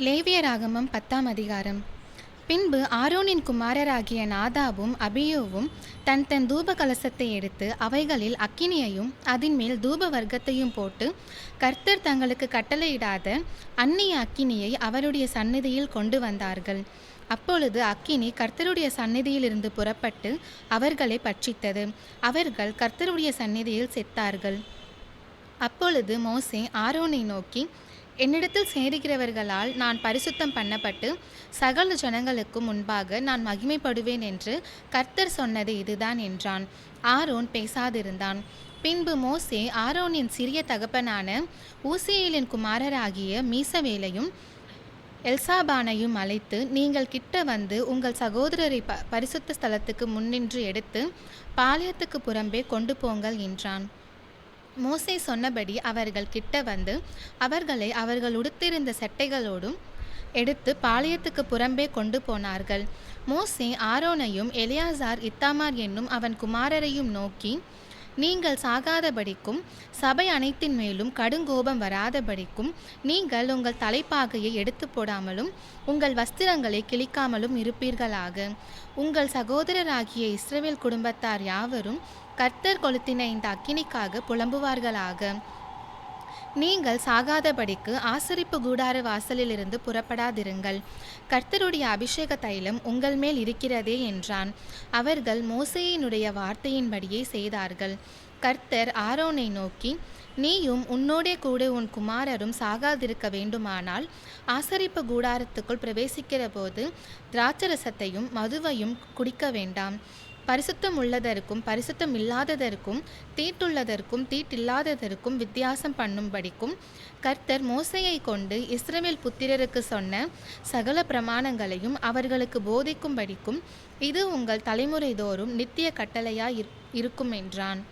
லேவியராகமம் 10ஆம் அதிகாரம். பின்பு ஆரோனின் குமாரராகிய நாதாபும் அபியூவும் தன் தன் தூப கலசத்தை எடுத்து அவைகளில் அக்கினியையும் அதின்மேல் தூப வர்க்கத்தையும் போட்டு கர்த்தர் தங்களுக்கு கட்டளையிடாத அந்நிய அக்கினியை அவருடைய சந்நிதியில் கொண்டு வந்தார்கள். அப்பொழுது அக்கினி கர்த்தருடைய சந்நிதியிலிருந்து புறப்பட்டு அவர்களை பட்சித்தது. அவர்கள் கர்த்தருடைய சந்நிதியில் செத்தார்கள். அப்பொழுது மோசே ஆரோனை நோக்கி, என்னிடத்தில் சேருகிறவர்களால் நான் பரிசுத்தம் பண்ணப்பட்டு சகல ஜனங்களுக்கு முன்பாக நான் மகிமைப்படுவேன் என்று கர்த்தர் சொன்னது இதுதான் என்றான். ஆரோன் பேசாதிருந்தான். பின்பு மோசே ஆரோனின் சிறிய தகப்பனான ஊசியேலின் குமாரராகிய மீசவேலையும் எல்சாபானையும் அழைத்து, நீங்கள் கிட்ட வந்து உங்கள் சகோதரரை பரிசுத்த ஸ்தலத்துக்கு முன்னின்று எடுத்து பாளையத்துக்கு புறம்பே கொண்டு போங்கள் என்றான். மோசே சொன்னபடி அவர்கள் கிட்ட வந்து அவர்களை அவர்கள் உடுத்திருந்த சட்டைகளோடும் எடுத்து பாளையத்துக்கு புறம்பே கொண்டு போனார்கள். மோசே ஆரோனையும் எலியாசார் இத்தாமார் என்னும் அவன் குமாரரையும் நோக்கி, நீங்கள் சாகாதபடிக்கும் சபை அனைத்தின் மேலும் கடுங்கோபம் வராதபடிக்கும் நீங்கள் உங்கள் தலைப்பாகையை எடுத்து போடாமலும் உங்கள் வஸ்திரங்களை கிழிக்காமலும் இருப்பீர்களாக. உங்கள் சகோதரராகிய இஸ்ரவேல் குடும்பத்தார் யாவரும் கர்த்தர் கொளுத்தின இந்த அக்கினிக்காக புலம்புவார்களாக. நீங்கள் சாகாதபடிக்கு ஆசரிப்பு கூடார வாசலிலிருந்து புறப்படாதிருங்கள். கர்த்தருடைய அபிஷேக தைலம் உங்கள் மேல் இருக்கிறதே என்றான். அவர்கள் மோசேயினுடைய வார்த்தையின்படியே செய்தார்கள். கர்த்தர் ஆரோனை நோக்கி, நீயும் உன்னோடே கூட உன் குமாரரும் சாகாதிருக்க வேண்டுமானால் ஆசரிப்பு கூடாரத்துக்குள் பிரவேசிக்கிற போது திராட்சரசத்தையும் மதுவையும் குடிக்க வேண்டாம். பரிசுத்தம் உள்ளதற்கும் பரிசுத்தம் இல்லாததற்கும் தீட்டுள்ளதற்கும் தீட்டில்லாததற்கும் வித்தியாசம் பண்ணும்படிக்கும் கர்த்தர் மோசேயை கொண்டு இஸ்ரவேல் புத்திரருக்கு சொன்ன சகல பிரமாணங்களையும் அவர்களுக்கு போதிக்கும்படிக்கும் இது உங்கள் தலைமுறை தோறும் நித்திய கட்டளையாய் இருக்கும் என்றான்.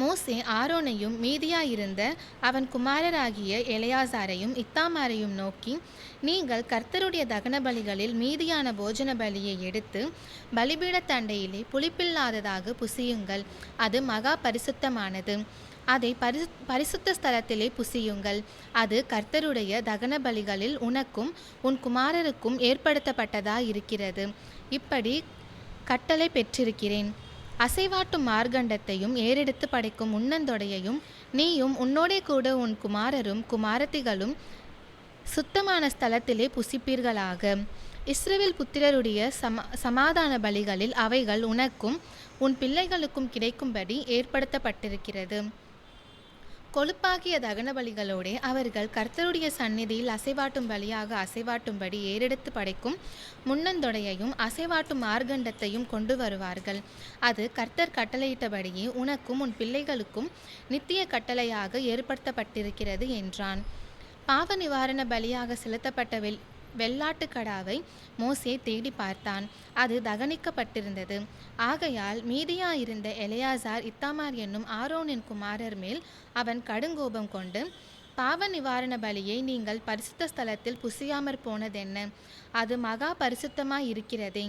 மோசே ஆரோனையும் மீதியாயிருந்த அவன் குமாரராகிய எலியாசாரையும் இத்தாமாரையும் நோக்கி, நீங்கள் கர்த்தருடைய தகன பலிகளில் மீதியான போஜன பலியை எடுத்து பலிபீடத்தண்டையிலே புளிப்பில்லாததாக புசியுங்கள். அது மகா பரிசுத்தமானது. அதை பரிசுத்த ஸ்தலத்திலே புசியுங்கள். அது கர்த்தருடைய தகன பலிகளில் உனக்கும் உன் குமாரருக்கும் ஏற்படுத்தப்பட்டதாயிருக்கிறது. இப்படி கட்டளை பெற்றிருக்கிறேன். அசைவாட்டும் மார்க்கண்டத்தையும் ஏறெடுத்து படைக்கும் முன்னந்தொடையையும் நீயும் உன்னோடே கூட உன் குமாரரும் குமாரத்திகளும் சுத்தமான ஸ்தலத்திலே புசிப்பீர்களாக. இஸ்ரவேல் புத்திரருடைய சமாதான பலிகளில் அவைகள் உனக்கும் உன் பிள்ளைகளுக்கும் கிடைக்கும்படி ஏற்படுத்தப்பட்டிருக்கிறது. கொழுப்பாகிய தகன பலிகளோடே அவர்கள் கர்த்தருடைய சந்நிதியில் அசைவாட்டும் பலியாக அசைவாட்டும்படி ஏறெடுத்து படைக்கும் முன்னந்தொடையையும் அசைவாட்டும் மார்க்கண்டத்தையும் கொண்டு வருவார்கள். அது கர்த்தர் கட்டளையிட்டபடியே உனக்கும் உன் பிள்ளைகளுக்கும் நித்திய கட்டளையாக ஏற்படுத்தப்பட்டிருக்கிறது என்றான். பாவ நிவாரண பலியாக செலுத்தப்பட்ட வெள்ளாட்டுக்கடாவை மோசே தேடி பார்த்தான். அது தகனிக்கப்பட்டிருந்தது. ஆகையால் மீதியாயிருந்த எலியாசார் இத்தாமார் என்னும் ஆரோனின் குமாரர் மேல் அவன் கடுங்கோபம் கொண்டு, பாவ நிவாரண பலியை நீங்கள் பரிசுத்த ஸ்தலத்தில் புசியாமற் போனதென்ன? அது மகா பரிசுத்தமாய் இருக்கிறதே.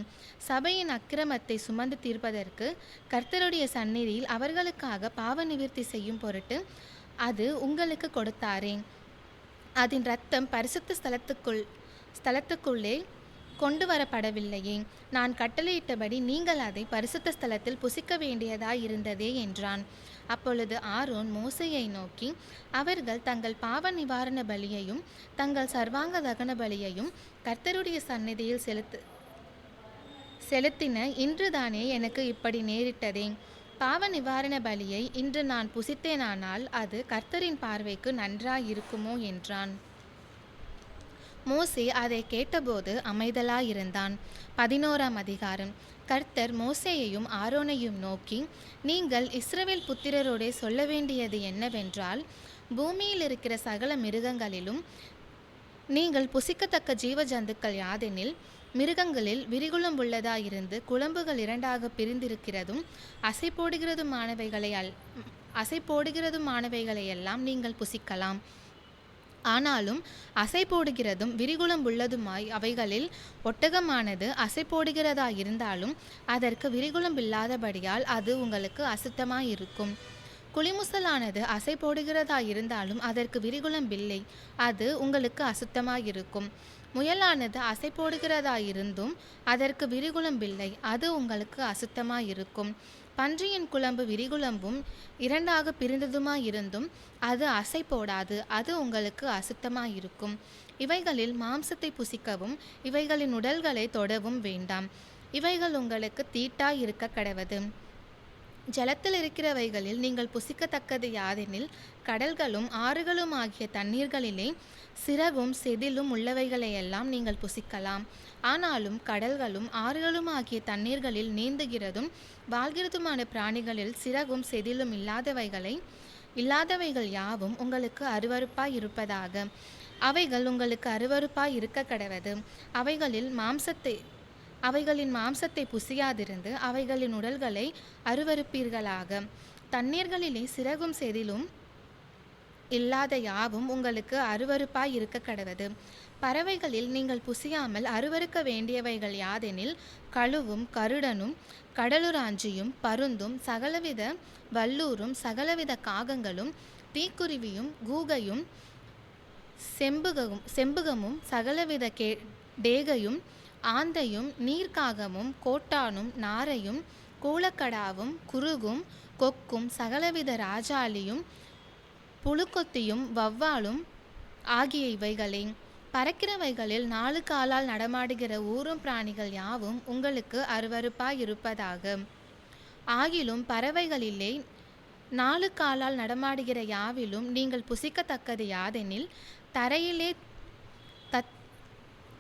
சபையின் அக்கிரமத்தை சுமந்து தீர்ப்பதற்கு கர்த்தருடைய சந்நிதியில் அவர்களுக்காக பாவ நிவிர்த்தி செய்யும் பொருட்டு அது உங்களுக்கு கொடுத்தாரே. அதன் இரத்தம் பரிசுத்த ஸ்தலத்துக்குள்ளே கொண்டு வரப்படவில்லையே. நான் கட்டளையிட்டபடி நீங்கள் அதை பரிசுத்த ஸ்தலத்தில் புசிக்க வேண்டியதாயிருந்ததே என்றான். அப்பொழுது ஆரோன் மோசேயை நோக்கி, அவர்கள் தங்கள் பாவ நிவாரண பலியையும் தங்கள் சர்வாங்க தகன பலியையும் கர்த்தருடைய சந்நிதியில் செலுத்தின இன்றுதானே எனக்கு இப்படி நேரிட்டதே. பாவ நிவாரண பலியை இன்று நான் புசித்தேனானால் அது கர்த்தரின் பார்வைக்கு நன்றாயிருக்குமோ என்றான். மோசே அதை கேட்டபோது அமைதலாயிருந்தான். 11ஆம் அதிகாரம். கர்த்தர் மோசேயையும் ஆரோனையும் நோக்கி, நீங்கள் இஸ்ரவேல் புத்திரரோடே சொல்ல வேண்டியது என்னவென்றால், பூமியில் இருக்கிற சகல மிருகங்களிலும் நீங்கள் புசிக்கத்தக்க ஜீவ ஜந்துக்கள் யாதெனில், மிருகங்களில் விரிகுளம்புள்ளதாயிருந்து குளம்புகள் இரண்டாக பிரிந்திருக்கிறதும் அசைப்போடுகிறதுமானவைகளையெல்லாம் நீங்கள் புசிக்கலாம். ஆனாலும் அசை போடுகிறதும் விரிகுளம்புள்ளதுமாய் அவைகளில் ஒட்டகமானது அசை போடுகிறதாயிருந்தாலும் அதற்கு விரிகுளம்பில்லாதபடியால் அது உங்களுக்கு அசுத்தமாயிருக்கும். குளிமுசலானது அசை போடுகிறதா இருந்தாலும் அதற்கு விரிகுளம்பில்லை, அது உங்களுக்கு அசுத்தமாயிருக்கும். முயலானது அசை போடுகிறதா இருந்தும் அதற்கு விரிகுளம்பில்லை, அது உங்களுக்கு அசுத்தமாயிருக்கும். பன்றியின் குளம்பு விரிகுளம்பும் இரண்டாக பிரிந்ததுமாயிருந்தும் அது அசை போடாது, அது உங்களுக்கு அசுத்தமாயிருக்கும். இவைகளில் மாம்சத்தை புசிக்கவும் இவைகளின் உடல்களை தொடவும் வேண்டாம், இவைகள் உங்களுக்கு தீட்டாய் இருக்க கடவது. ஜலத்தில் இருக்கிறவைகளில் நீங்கள் புசிக்கத்தக்கது யாதெனில் கடல்களும் ஆறுகளும் ஆகிய தண்ணீர்களிலே சிறகும் செதிலும் உள்ளவைகளையெல்லாம் நீங்கள் புசிக்கலாம். ஆனாலும் கடல்களும் ஆறுகளும் ஆகிய தண்ணீர்களில் நீந்துகிறதும் வாழ்கிறதுமான பிராணிகளில் சிறகும் செதிலும் இல்லாதவைகள் யாவும் உங்களுக்கு அருவருப்பாய் இருப்பதாக. அவைகள் உங்களுக்கு அருவருப்பாய் இருக்க கடவது. அவைகளின் மாம்சத்தை புசியாதிருந்து அவைகளின் உடல்களை அருவருப்பீர்களாக. தண்ணீர்களிலே சிறகும் செதிலும் இல்லாத யாவும் உங்களுக்கு அருவருப்பாய் இருக்க கடவது. பறவைகளில் நீங்கள் புசியாமல் அருவருக்க வேண்டியவைகள் யாதெனில் கழுவும் கருடனும் கடலுராஞ்சியும் பருந்தும் சகலவித வல்லூரும் சகலவித காகங்களும் தீக்குருவியும் கூகையும் செம்புகமும் சகலவித டேகையும் ஆந்தையும் நீர்க்காகமும் கோட்டானும் நாரையும் கூளக்கடாவும் குருகும் கொக்கும் சகலவித ராஜாளியும் புழுக்கொத்தியும் வவ்வாலும் ஆகிய இவைகளே. பறக்கிறவைகளில் 4 காலால் நடமாடுகிற ஊரும் பிராணிகள் யாவும் உங்களுக்கு அருவருப்பாயிருப்பதாக. ஆகிலும் பறவைகளிலே 4 காலால் நடமாடுகிற யாவிலும் நீங்கள் புசிக்கத்தக்கது யாதெனில்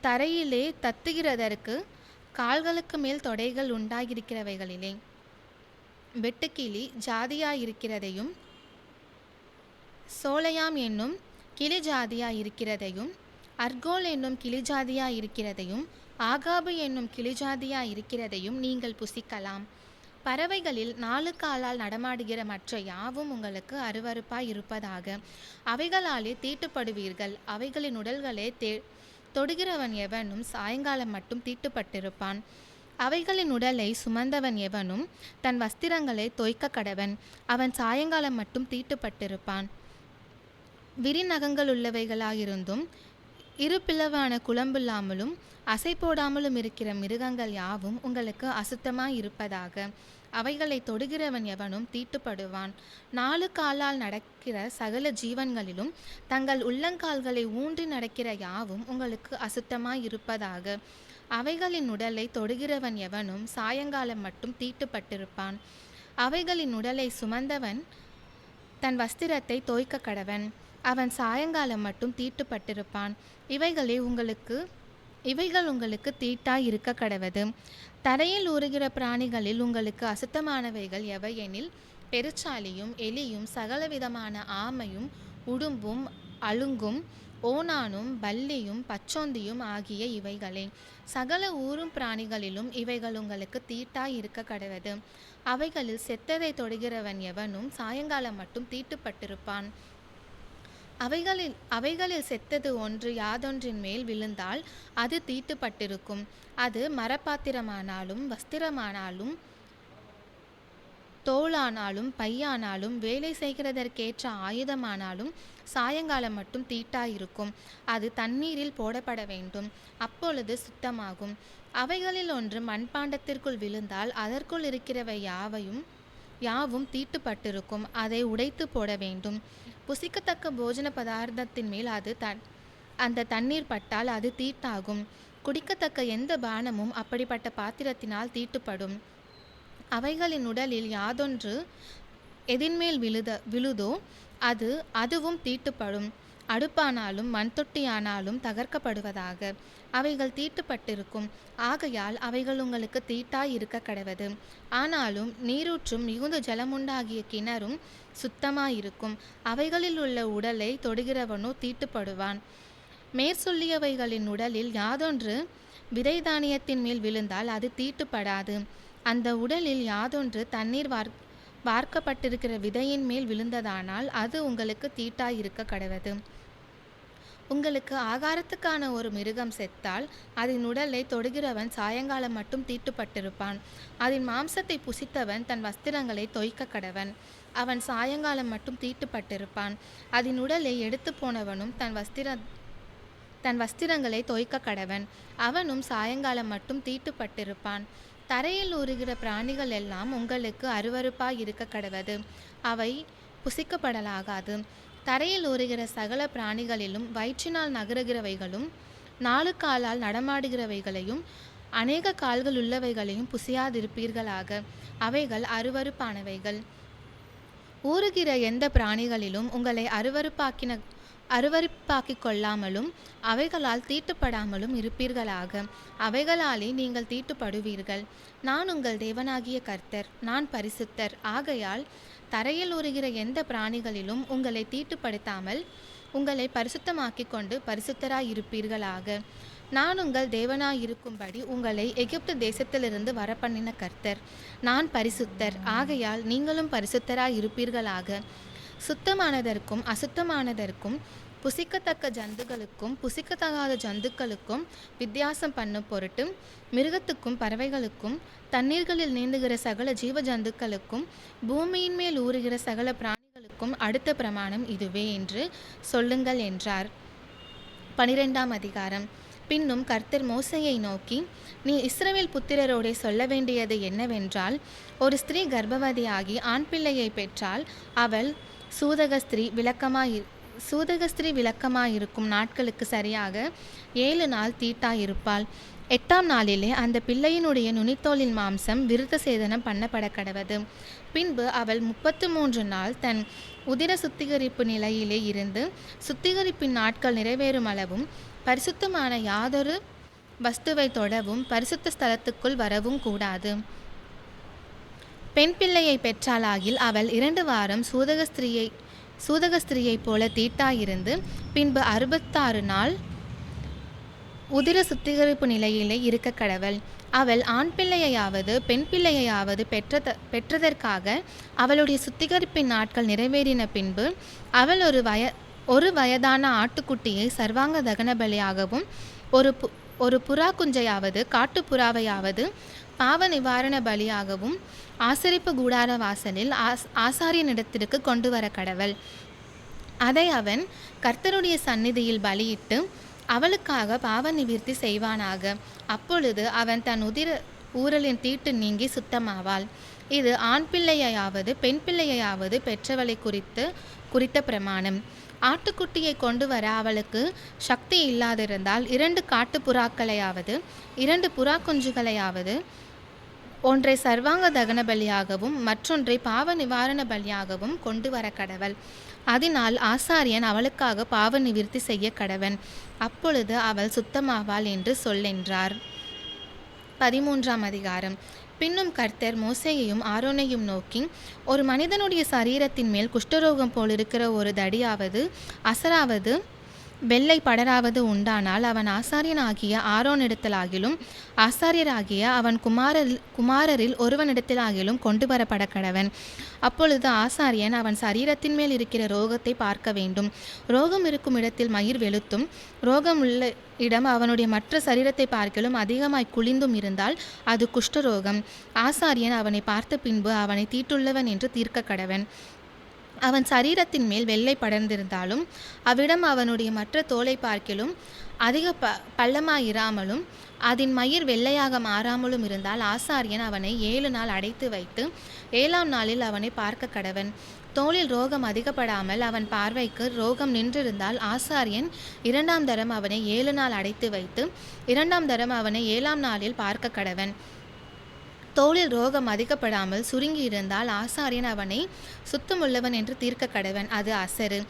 தரையிலே தத்துகிறதற்கு கால்களுக்கு மேல் தொடைகள் உண்டாயிருக்கிறவைகளிலே வெட்டுக்கிளி ஜாதியாயிருக்கிறதையும் சோலையாம் என்னும் கிளி ஜாதியாயிருக்கிறதையும் அர்கோல் என்னும் கிளி ஜாதியாயிருக்கிறதையும் ஆகாபு என்னும் கிளி ஜாதியாயிருக்கிறதையும் நீங்கள் புசிக்கலாம். பறவைகளில் 4 காலால் நடமாடுகிற மற்ற யாவும் உங்களுக்கு அருவருப்பாய் இருப்பதாக. அவைகளாலே தீட்டுப்படுவீர்கள். அவைகளின் உடல்களை தொடுகிறவன் எவனும் சாயங்காலம் மட்டும் தீட்டுப்பட்டிருப்பான். அவைகளின் உடலை சுமந்தவன் எவனும் தன் வஸ்திரங்களை தோய்க்க கடவன், அவன் சாயங்காலம் மட்டும் தீட்டுப்பட்டிருப்பான். விரிநகங்களுள்ளவைகளாயிருந்தும் இருபிளவான குளம்பில்லாமலும் அசை போடாமலும் இருக்கிற மிருகங்கள் யாவும் உங்களுக்கு அசுத்தமாய் இருப்பதாக. அவைகளை தொடுகிறவன் எவனும் தீட்டுப்படுவான். 4 காலால் நடக்கிற சகல ஜீவன்களிலும் தங்கள் உள்ளங்கால்களை ஊன்றி நடக்கிற யாவும் உங்களுக்கு அசுத்தமாய் இருப்பதாக. அவைகளின் உடலை தொடுகிறவன் எவனும் சாயங்காலம் மட்டும் தீட்டுப்பட்டிருப்பான். அவைகளின் உடலை சுமந்தவன் தன் வஸ்திரத்தை தோய்க்க கடவன், அவன் சாயங்காலம் மட்டும் தீட்டுப்பட்டிருப்பான். இவைகள் உங்களுக்கு தீட்டாய் இருக்க கடவது. தரையில் ஊறுகிற பிராணிகளில் உங்களுக்கு அசுத்தமானவைகள் எவையெனில் பெருச்சாலியும் எலியும் சகலவிதமான ஆமையும் உடும்பும் அழுங்கும் ஓனானும் பல்லியும் பச்சோந்தியும் ஆகிய இவைகளே. சகல ஊரும் பிராணிகளிலும் இவைகள் உங்களுக்கு தீட்டாய் இருக்க கடவது. அவைகளில் செத்ததை தொடுகிறவன் எவனும் சாயங்காலம் மட்டும் தீட்டுப்பட்டிருப்பான். அவைகளில் செத்தது ஒன்று யாதொன்றின் மேல் விழுந்தால் அது தீட்டுப்பட்டிருக்கும். அது மரப்பாத்திரமானாலும் வஸ்திரமானாலும் தோளானாலும் பையானாலும் வேலை செய்கிறதற்கேற்ற ஆயுதமானாலும் சாயங்காலம் மட்டும் தீட்டாயிருக்கும். அது தண்ணீரில் போடப்பட வேண்டும், அப்பொழுது சுத்தமாகும். அவைகளில் ஒன்று மண்பாண்டத்திற்குள் விழுந்தால் அதற்குள் இருக்கிறவை யாவும் தீட்டுப்பட்டிருக்கும், அதை உடைத்து போட வேண்டும். புசிக்கத்தக்க போஜன பதார்த்தத்தின் மேல் அந்த தண்ணீர் பட்டால் அது தீட்டாகும். குடிக்கத்தக்க எந்த பானமும் அப்படிப்பட்ட பாத்திரத்தினால் தீட்டுப்படும். அவைகளின் உடலில் யாதொன்று எதின்மேல் விழுதோ அதுவும் தீட்டுப்படும். அடுப்பானாலும் மண்தொட்டியானாலும் தகர்க்கப்படுவதாக. அவைகள் தீட்டுப்பட்டிருக்கும். ஆகையால் அவைகள் உங்களுக்கு தீட்டாய் இருக்க கடவது. ஆனாலும் நீரூற்றும் மிகுந்த ஜலமுண்டாகிய கிணறும் சுத்தமாயிருக்கும். அவைகளில் உள்ள உடலை தொடுகிறவனோ தீட்டுப்படுவான். மேற்சொல்லியவைகளின் உடலில் யாதொன்று விதை தானியத்தின் மேல் விழுந்தால் அது தீட்டுப்படாது. அந்த உடலில் யாதொன்று தண்ணீர் வார்க்கப்பட்டிருக்கிற விதையின் மேல் விழுந்ததானால் அது உங்களுக்கு தீட்டாயிருக்க கடவது. உங்களுக்கு ஆகாரத்துக்கான ஒரு மிருகம் செத்தால் அதன் உடலை தொடுகிறவன் சாயங்காலம் மட்டும் தீட்டுப்பட்டிருப்பான். அதன் மாம்சத்தை புசித்தவன் தன் வஸ்திரங்களை தோய்க்க கடவன். அவன் சாயங்காலம் மட்டும் தீட்டுப்பட்டிருப்பான். அதன் உடலை எடுத்து போனவனும் தன் வஸ்திரங்களை தோய்க்க கடவன். அவனும் சாயங்காலம் மட்டும் தீட்டுப்பட்டிருப்பான். தரையில் ஊறுகிற பிராணிகள் எல்லாம் உங்களுக்கு அருவருப்பாய் இருக்க கடவது. அவை புசிக்கப்படலாகாது. தரையில் ஊறுகிற சகல பிராணிகளிலும் வயிற்றினால் நகருகிறவைகளும் 4 காலால் நடமாடுகிறவைகளையும் அநேக கால்கள் உள்ளவைகளையும் புசியாதிருப்பீர்களாக. அவைகள் அருவருப்பானவைகள். ஊறுகிற எந்த பிராணிகளிலும் உங்களை அருவருப்பாக்கிக் கொள்ளாமலும் அவைகளால் தீட்டுப்படாமலும் இருப்பீர்களாக. அவைகளாலே நீங்கள் தீட்டுப்படுவீர்கள். நான் உங்கள் தேவனாகிய கர்த்தர். நான் பரிசுத்தர். ஆகையால் தரையில் ஊறுகிற எந்த பிராணிகளிலும் உங்களை தீட்டுப்படுத்தாமல் உங்களை பரிசுத்தமாக்கிக் கொண்டு பரிசுத்தராயிருப்பீர்களாக. நான் உங்கள் தேவனாயிருக்கும்படி உங்களை எகிப்து தேசத்திலிருந்து வரப்பண்ணின கர்த்தர். நான் பரிசுத்தர். ஆகையால் நீங்களும் பரிசுத்தராயிருப்பீர்களாக. சுத்தமானதற்கும் அசுத்தமானதற்கும் புசிக்கத்தக்க ஜந்துக்களுக்கும் புசிக்கத்தகாத ஜந்துக்களுக்கும் வித்தியாசம் பண்ணும் பொருட்டு மிருகத்துக்கும் பறவைகளுக்கும் தண்ணீர்களில் நீந்துகிற சகல ஜீவ ஜந்துக்களுக்கும் பூமியின் மேல் ஊறுகிற சகல பிராணிகளுக்கும் அடுத்த பிரமாணம் இதுவே என்று சொல்லுங்கள் என்றார். 12ஆம் அதிகாரம். பின்னும் கர்த்தர் மோசேயை நோக்கி, நீ இஸ்ரவேல் புத்திரரோடே சொல்ல வேண்டியது என்னவென்றால், ஒரு ஸ்திரீ கர்ப்பவதியாகி ஆண் பிள்ளையை பெற்றால் அவள் சூதகஸ்திரீ விளக்கமாயிருக்கும் நாட்களுக்கு சரியாக 7 நாள் தீட்டாயிருப்பாள். 8ஆம் நாளிலே அந்த பிள்ளையினுடைய நுனித்தோலின் மாம்சம் விருத்த சேதனம் பண்ணப்பட கடவது. பின்பு அவள் 33 நாள் தன் உதிர சுத்திகரிப்பு நிலையிலே இருந்து சுத்திகரிப்பின் நாட்கள் நிறைவேறும் அளவும் பரிசுத்தமான யாதொரு வஸ்துவை தொடவும் பரிசுத்த ஸ்தலத்துக்குள் வரவும் கூடாது. பெண் பிள்ளையை பெற்றாளாகில் அவள் 2 வாரம் சூதகஸ்திரியைப் போல தீட்டாயிருந்து பின்பு 66 நாள் உதிர சுத்திகரிப்பு நிலையிலே இருக்க கடவள். அவள் ஆண் பிள்ளையாவது பெண் பிள்ளையாவது பெற்றதற்காக அவளுடைய சுத்திகரிப்பின் நாட்கள் நிறைவேறின பின்பு அவள் ஒரு வயதான ஆட்டுக்குட்டியை சர்வாங்க தகன பலியாகவும் ஒரு புறா குஞ்சையாவது காட்டுப்புறாவையாவது பாவ நிவாரண பலியாகவும் ஆசரிப்பு கூடார வாசலில் ஆசாரியனிடத்திற்கு கொண்டு வர கடவள். அதை அவன் கர்த்தருடைய சந்நிதியில் பலியிட்டு அவளுக்காக பாவ நிவிர்த்தி செய்வானாக. அப்பொழுது அவன் தன் உதிர ஊரலின் தீட்டு நீங்கி சுத்தமாவாள். இது ஆண் பிள்ளையாவது பெண் பிள்ளையாவது பெற்றவளை குறித்த பிரமாணம். ஆட்டுக்குட்டியை கொண்டு வர அவளுக்கு சக்தி இல்லாதிருந்தால் 2 காட்டுப்புறாக்களையாவது 2 புறா குஞ்சுகளையாவது ஒன்றை சர்வாங்க தகன பலியாகவும் மற்றொன்றை பாவ நிவாரண பலியாகவும் கொண்டு வர கடவள். அதனால் ஆசாரியன் அவளுக்காக பாவ நிவிர்த்தி செய்ய கடவன். அப்பொழுது அவள் சுத்தமாவாள் என்று சொல்லென்றார். 13ஆம் அதிகாரம். பின்னும் கர்த்தர் மோசேயையும் ஆரோனையும் நோக்கி, ஒரு மனிதனுடைய சரீரத்தின் மேல் குஷ்டரோகம் போலிருக்கிற ஒரு தடியாவது அசராவது வெள்ளை படராவது உண்டானால் அவன் ஆசாரியனாகிய ஆரோனிடத்திலாகிலும் ஆசாரியராகிய அவன் குமாரரில் ஒருவனிடத்திலாகிலும் கொண்டு வரப்பட கடவன். அப்பொழுது ஆசாரியன் அவன் சரீரத்தின் மேல் இருக்கிற ரோகத்தை பார்க்க வேண்டும். ரோகம் இருக்கும் இடத்தில் மயிர் வெளுத்தும் ரோகம் உள்ள இடம் அவனுடைய மற்ற சரீரத்தை பார்க்கலும் அதிகமாய் குளிந்தும் இருந்தால் அது குஷ்டரோகம். ஆசாரியன் அவனை பார்த்த பின்பு அவனை தீட்டுள்ளவன் என்று தீர்க்க கடவன். அவன் சரீரத்தின் மேல் வெள்ளை படர்ந்திருந்தாலும் அவ்விடம் அவனுடைய மற்ற தோலை பார்க்கிலும் அதிக பள்ளமாயிராமலும் அதன் மயிர் வெள்ளையாக மாறாமலும் இருந்தால் ஆசாரியன் அவனை 7 நாள் அடைத்து வைத்து 7ஆம் நாளில் அவனை பார்க்க கடவன். தோலில் ரோகம் அதிகப்படாமல் அவன் பார்வைக்கு ரோகம் நின்றிருந்தால் ஆசாரியன் 2ஆம் தரம் அவனை 7 நாள் அடைத்து வைத்து 2ஆம் தரம் அவனை 7ஆம் நாளில் பார்க்க கடவன். தோளில் ரோகம் அதிகப்படாமல் சுருங்கி இருந்தால் ஆசாரியன் அவனை சுத்தமுள்ளவன் என்று தீர்க்க கடவன். அது அசரு.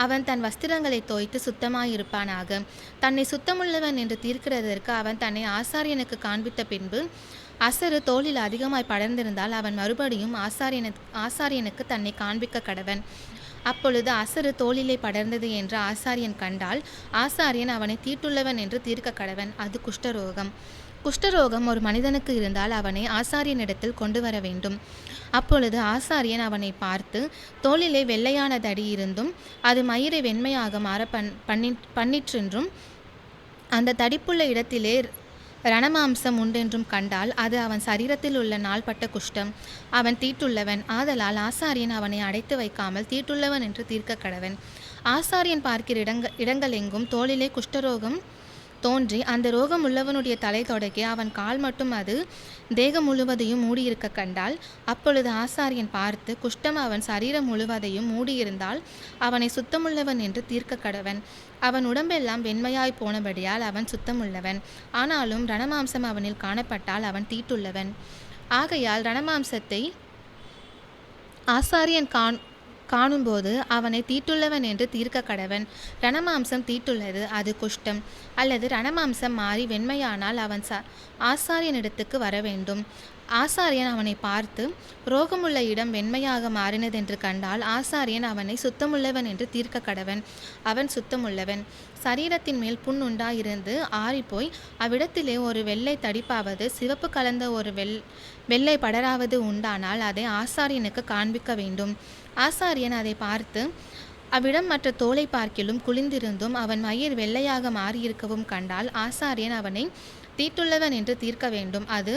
அவன் தன் வஸ்திரங்களை தோய்த்து சுத்தமாயிருப்பானாக. தன்னை சுத்தமுள்ளவன் என்று தீர்க்கிறதற்கு அவன் தன்னை ஆசாரியனுக்கு காண்பித்த பின்பு அசரு தோளில் அதிகமாய் படர்ந்திருந்தால் அவன் மறுபடியும் ஆசாரியனுக்கு தன்னை காண்பிக்க கடவன். அப்பொழுது அசரு தோளிலே படர்ந்தது என்று ஆசாரியன் கண்டால் ஆசாரியன் அவனை தீட்டுள்ளவன் என்று தீர்க்க கடவன். அது குஷ்டரோகம். குஷ்டரோகம் ஒரு மனிதனுக்கு இருந்தால் அவனை ஆசாரியனிடத்தில் கொண்டு வர வேண்டும். அப்பொழுது ஆசாரியன் அவனை பார்த்து, தோலிலே வெள்ளையான தடி இருந்தும் அது மயிரை வெண்மையாக மாற பண்ணிற்றென்றும் அந்த தடிப்புள்ள இடத்திலே ரணமாம்சம் உண்டென்றும் கண்டால் அது அவன் சரீரத்தில் உள்ள நாள்பட்ட குஷ்டம், அவன் தீட்டுள்ளவன். ஆதலால் ஆசாரியன் அவனை அடைத்து வைக்காமல் தீட்டுள்ளவன் என்று தீர்க்க கடவன். ஆசாரியன் பார்க்கிற இடங்கள் எங்கும் தோளிலே குஷ்டரோகம் தோன்றி அந்த ரோகம் உள்ளவனுடைய தலை தொடக்கி அவன் கால் மட்டும் அது தேகம் முழுவதையும் மூடியிருக்க கண்டால், அப்பொழுது ஆசாரியன் பார்த்து, குஷ்டம் அவன் சரீரம் முழுவதையும் மூடியிருந்தால் அவனை சுத்தமுள்ளவன் என்று தீர்க்க கடவன். அவன் உடம்பெல்லாம் வெண்மையாய் போனபடியால் அவன் சுத்தமுள்ளவன். ஆனாலும் ரணமாம்சம் அவனில் காணப்பட்டால் அவன் தீட்டுள்ளவன். ஆகையால் ரணமாம்சத்தை ஆசாரியன் காணும்போது அவனை தீட்டுள்ளவன் என்று தீர்க்க கடவன். ரணமாம்சம் தீட்டுள்ளது, அது குஷ்டம். அல்லது ரணமாம்சம் மாறி வெண்மையானால் அவன் ஆசாரியனிடத்துக்கு வர வேண்டும். ஆசாரியன் அவனை பார்த்து, ரோகமுள்ள இடம் வெண்மையாக மாறினதென்று கண்டால் ஆசாரியன் அவனை சுத்தமுள்ளவன் என்று தீர்க்க கடவன். அவன் சுத்தமுள்ளவன். சரீரத்தின் மேல் புண் உண்டாயிருந்து ஆறிப்போய் அவ்விடத்திலே ஒரு வெள்ளை தடிப்பாவது சிவப்பு கலந்த ஒரு வெள்ளை படராவது உண்டானால் அதை ஆசாரியனுக்கு காண்பிக்க வேண்டும். ஆசாரியன் அதை பார்த்து அவ்விடம் மற்ற தோலை பார்க்கிலும் குளிர்ந்திருந்தும் அவன் மயிர் வெள்ளையாக மாறியிருக்கவும் கண்டால் ஆசாரியன் அவனை தீட்டுள்ளவன் என்று தீர்க்க வேண்டும். அது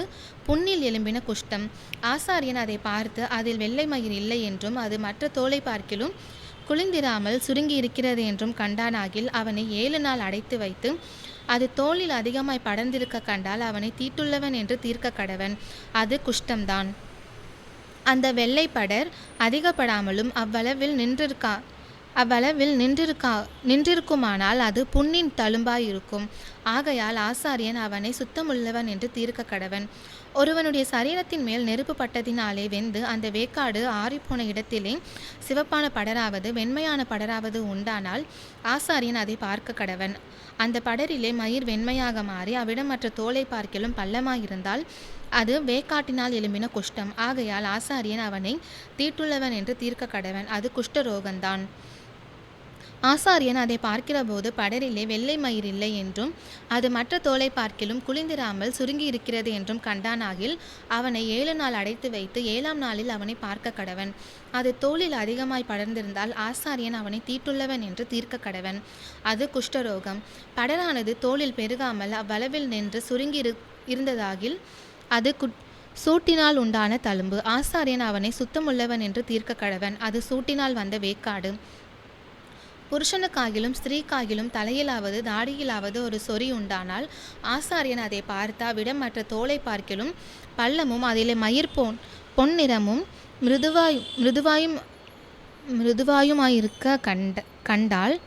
புண்ணில் எலும்பின குஷ்டம். ஆசாரியன் அதை பார்த்து அதில் வெள்ளை மயிர் இல்லை என்றும் அது மற்ற தோலை பார்க்கிலும் குளிர்ந்திராமல் சுருங்கி இருக்கிறது என்றும் கண்டானாகில் அவனை 7 நாள் அடைத்து வைத்து அது தோலில் அதிகமாய் படர்ந்திருக்க கண்டால் அவனை தீட்டுள்ளவன் என்று தீர்க்க கடவன். அது குஷ்டம்தான். அந்த வெள்ளை படர் அதிகப்படாமலும் அவ்வளவில் நின்றிருக்குமானால் அது புண்ணின் தழும்பாயிருக்கும். ஆகையால் ஆசாரியன் அவனை சுத்தமுள்ளவன் என்று தீர்க்க கடவன். ஒருவனுடைய சரீரத்தின் மேல் நெருப்பு பட்டதினாலே வெந்து அந்த வேக்காடு ஆறிப்போன இடத்திலே சிவப்பான படராவது வெண்மையான படராவது உண்டானால் ஆசாரியன் அதை பார்க்க கடவன். அந்த படரிலே மயிர் வெண்மையாக மாறி அவ்விடம் மற்ற தோலை பார்க்கிலும் பள்ளமாயிருந்தால் அது வேக்காட்டினால் எழும்பின குஷ்டம். ஆகையால் ஆசாரியன் அவனை தீட்டுள்ளவன் என்று தீர்க்க கடவன். அது குஷ்டரோகந்தான். ஆசாரியன் அதை பார்க்கிறபோது படரிலே வெள்ளை மயிர் இல்லை என்றும் அது மற்ற தோலை பார்க்கிலும் குளிர்ந்திராமல் சுருங்கி இருக்கிறது என்றும் கண்டானாகில் அவனை 7 நாள் அடைத்து வைத்து 7ஆம் நாளில் அவனை பார்க்க கடவன். அது தோலில் அதிகமாய் படர்ந்திருந்தால் ஆசாரியன் அவனை தீட்டுள்ளவன் என்று தீர்க்க கடவன். அது குஷ்டரோகம். படரானது தோலில் பெருகாமல் அவ்வளவில் நின்று சுருங்கி இருந்ததாகில் அது சூட்டினால் உண்டான தழும்பு. ஆசாரியன் அவனை சுத்தமுள்ளவன் என்று தீர்க்க கடவன். அது சூட்டினால் வந்த வேக்காடு. புருஷனுக்காகிலும் ஸ்திரீக்காகிலும் தலையிலாவது தாடியிலாவது ஒரு சொறி உண்டானால் ஆசாரியன் அதை பார்த்து அவ்விடம் மற்ற தோலை பார்க்கிலும் பள்ளமும் அதிலே மயிர் பொன்னிறமும் மிருதுவாயுமாயிருக்க கண்டால்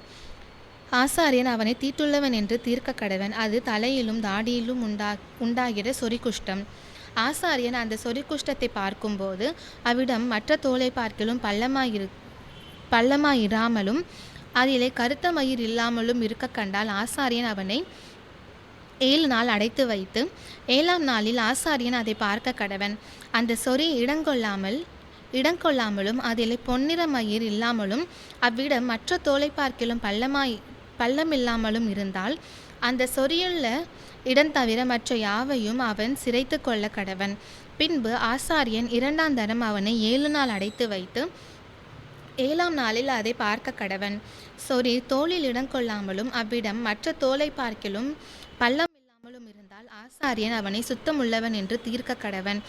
ஆசாரியன் அவனை தீட்டுள்ளவன் என்று தீர்க்க கடவன். அது தலையிலும் தாடியிலும் உண்டாகிற சொறி குஷ்டம். ஆசாரியன் அந்த சொறி குஷ்டத்தை பார்க்கும்போது அவ்விடம் மற்ற தோலை பார்க்கிலும் பள்ளமாயிராமலும் அதிலே கருத்த மயிர் இல்லாமலும் இருக்க கண்டால் ஆசாரியன் அவனை 7 நாள் அடைத்து வைத்து 7ஆம் நாளில் ஆசாரியன் அதை பார்க்க கடவன். அந்த சொறி இடங்கொள்ளாமலும் அதிலே பொன்னிற மயிர் இல்லாமலும் அவ்விடம் மற்ற தோலை பார்க்கிலும் பள்ளமில்லாமலும் இருந்தால் அந்த சொறியுள்ள இடம் தவிர மற்ற யாவையும் அவன் சிரைத்து கொள்ள கடவன். பின்பு ஆசாரியன் 2ஆம் தரம் அவனை 7 நாள் அடைத்து வைத்து 7ஆம் நாளில் அதை பார்க்க கடவன். சொறி தோலில் இடங்கொள்ளாமலும் அவ்விடம் மற்ற தோலை பார்க்கிலும் பள்ளமில்லாமலும் இருந்தால் ஆசாரியன் அவனை சுத்தமுள்ளவன் என்று தீர்க்க கடவன்.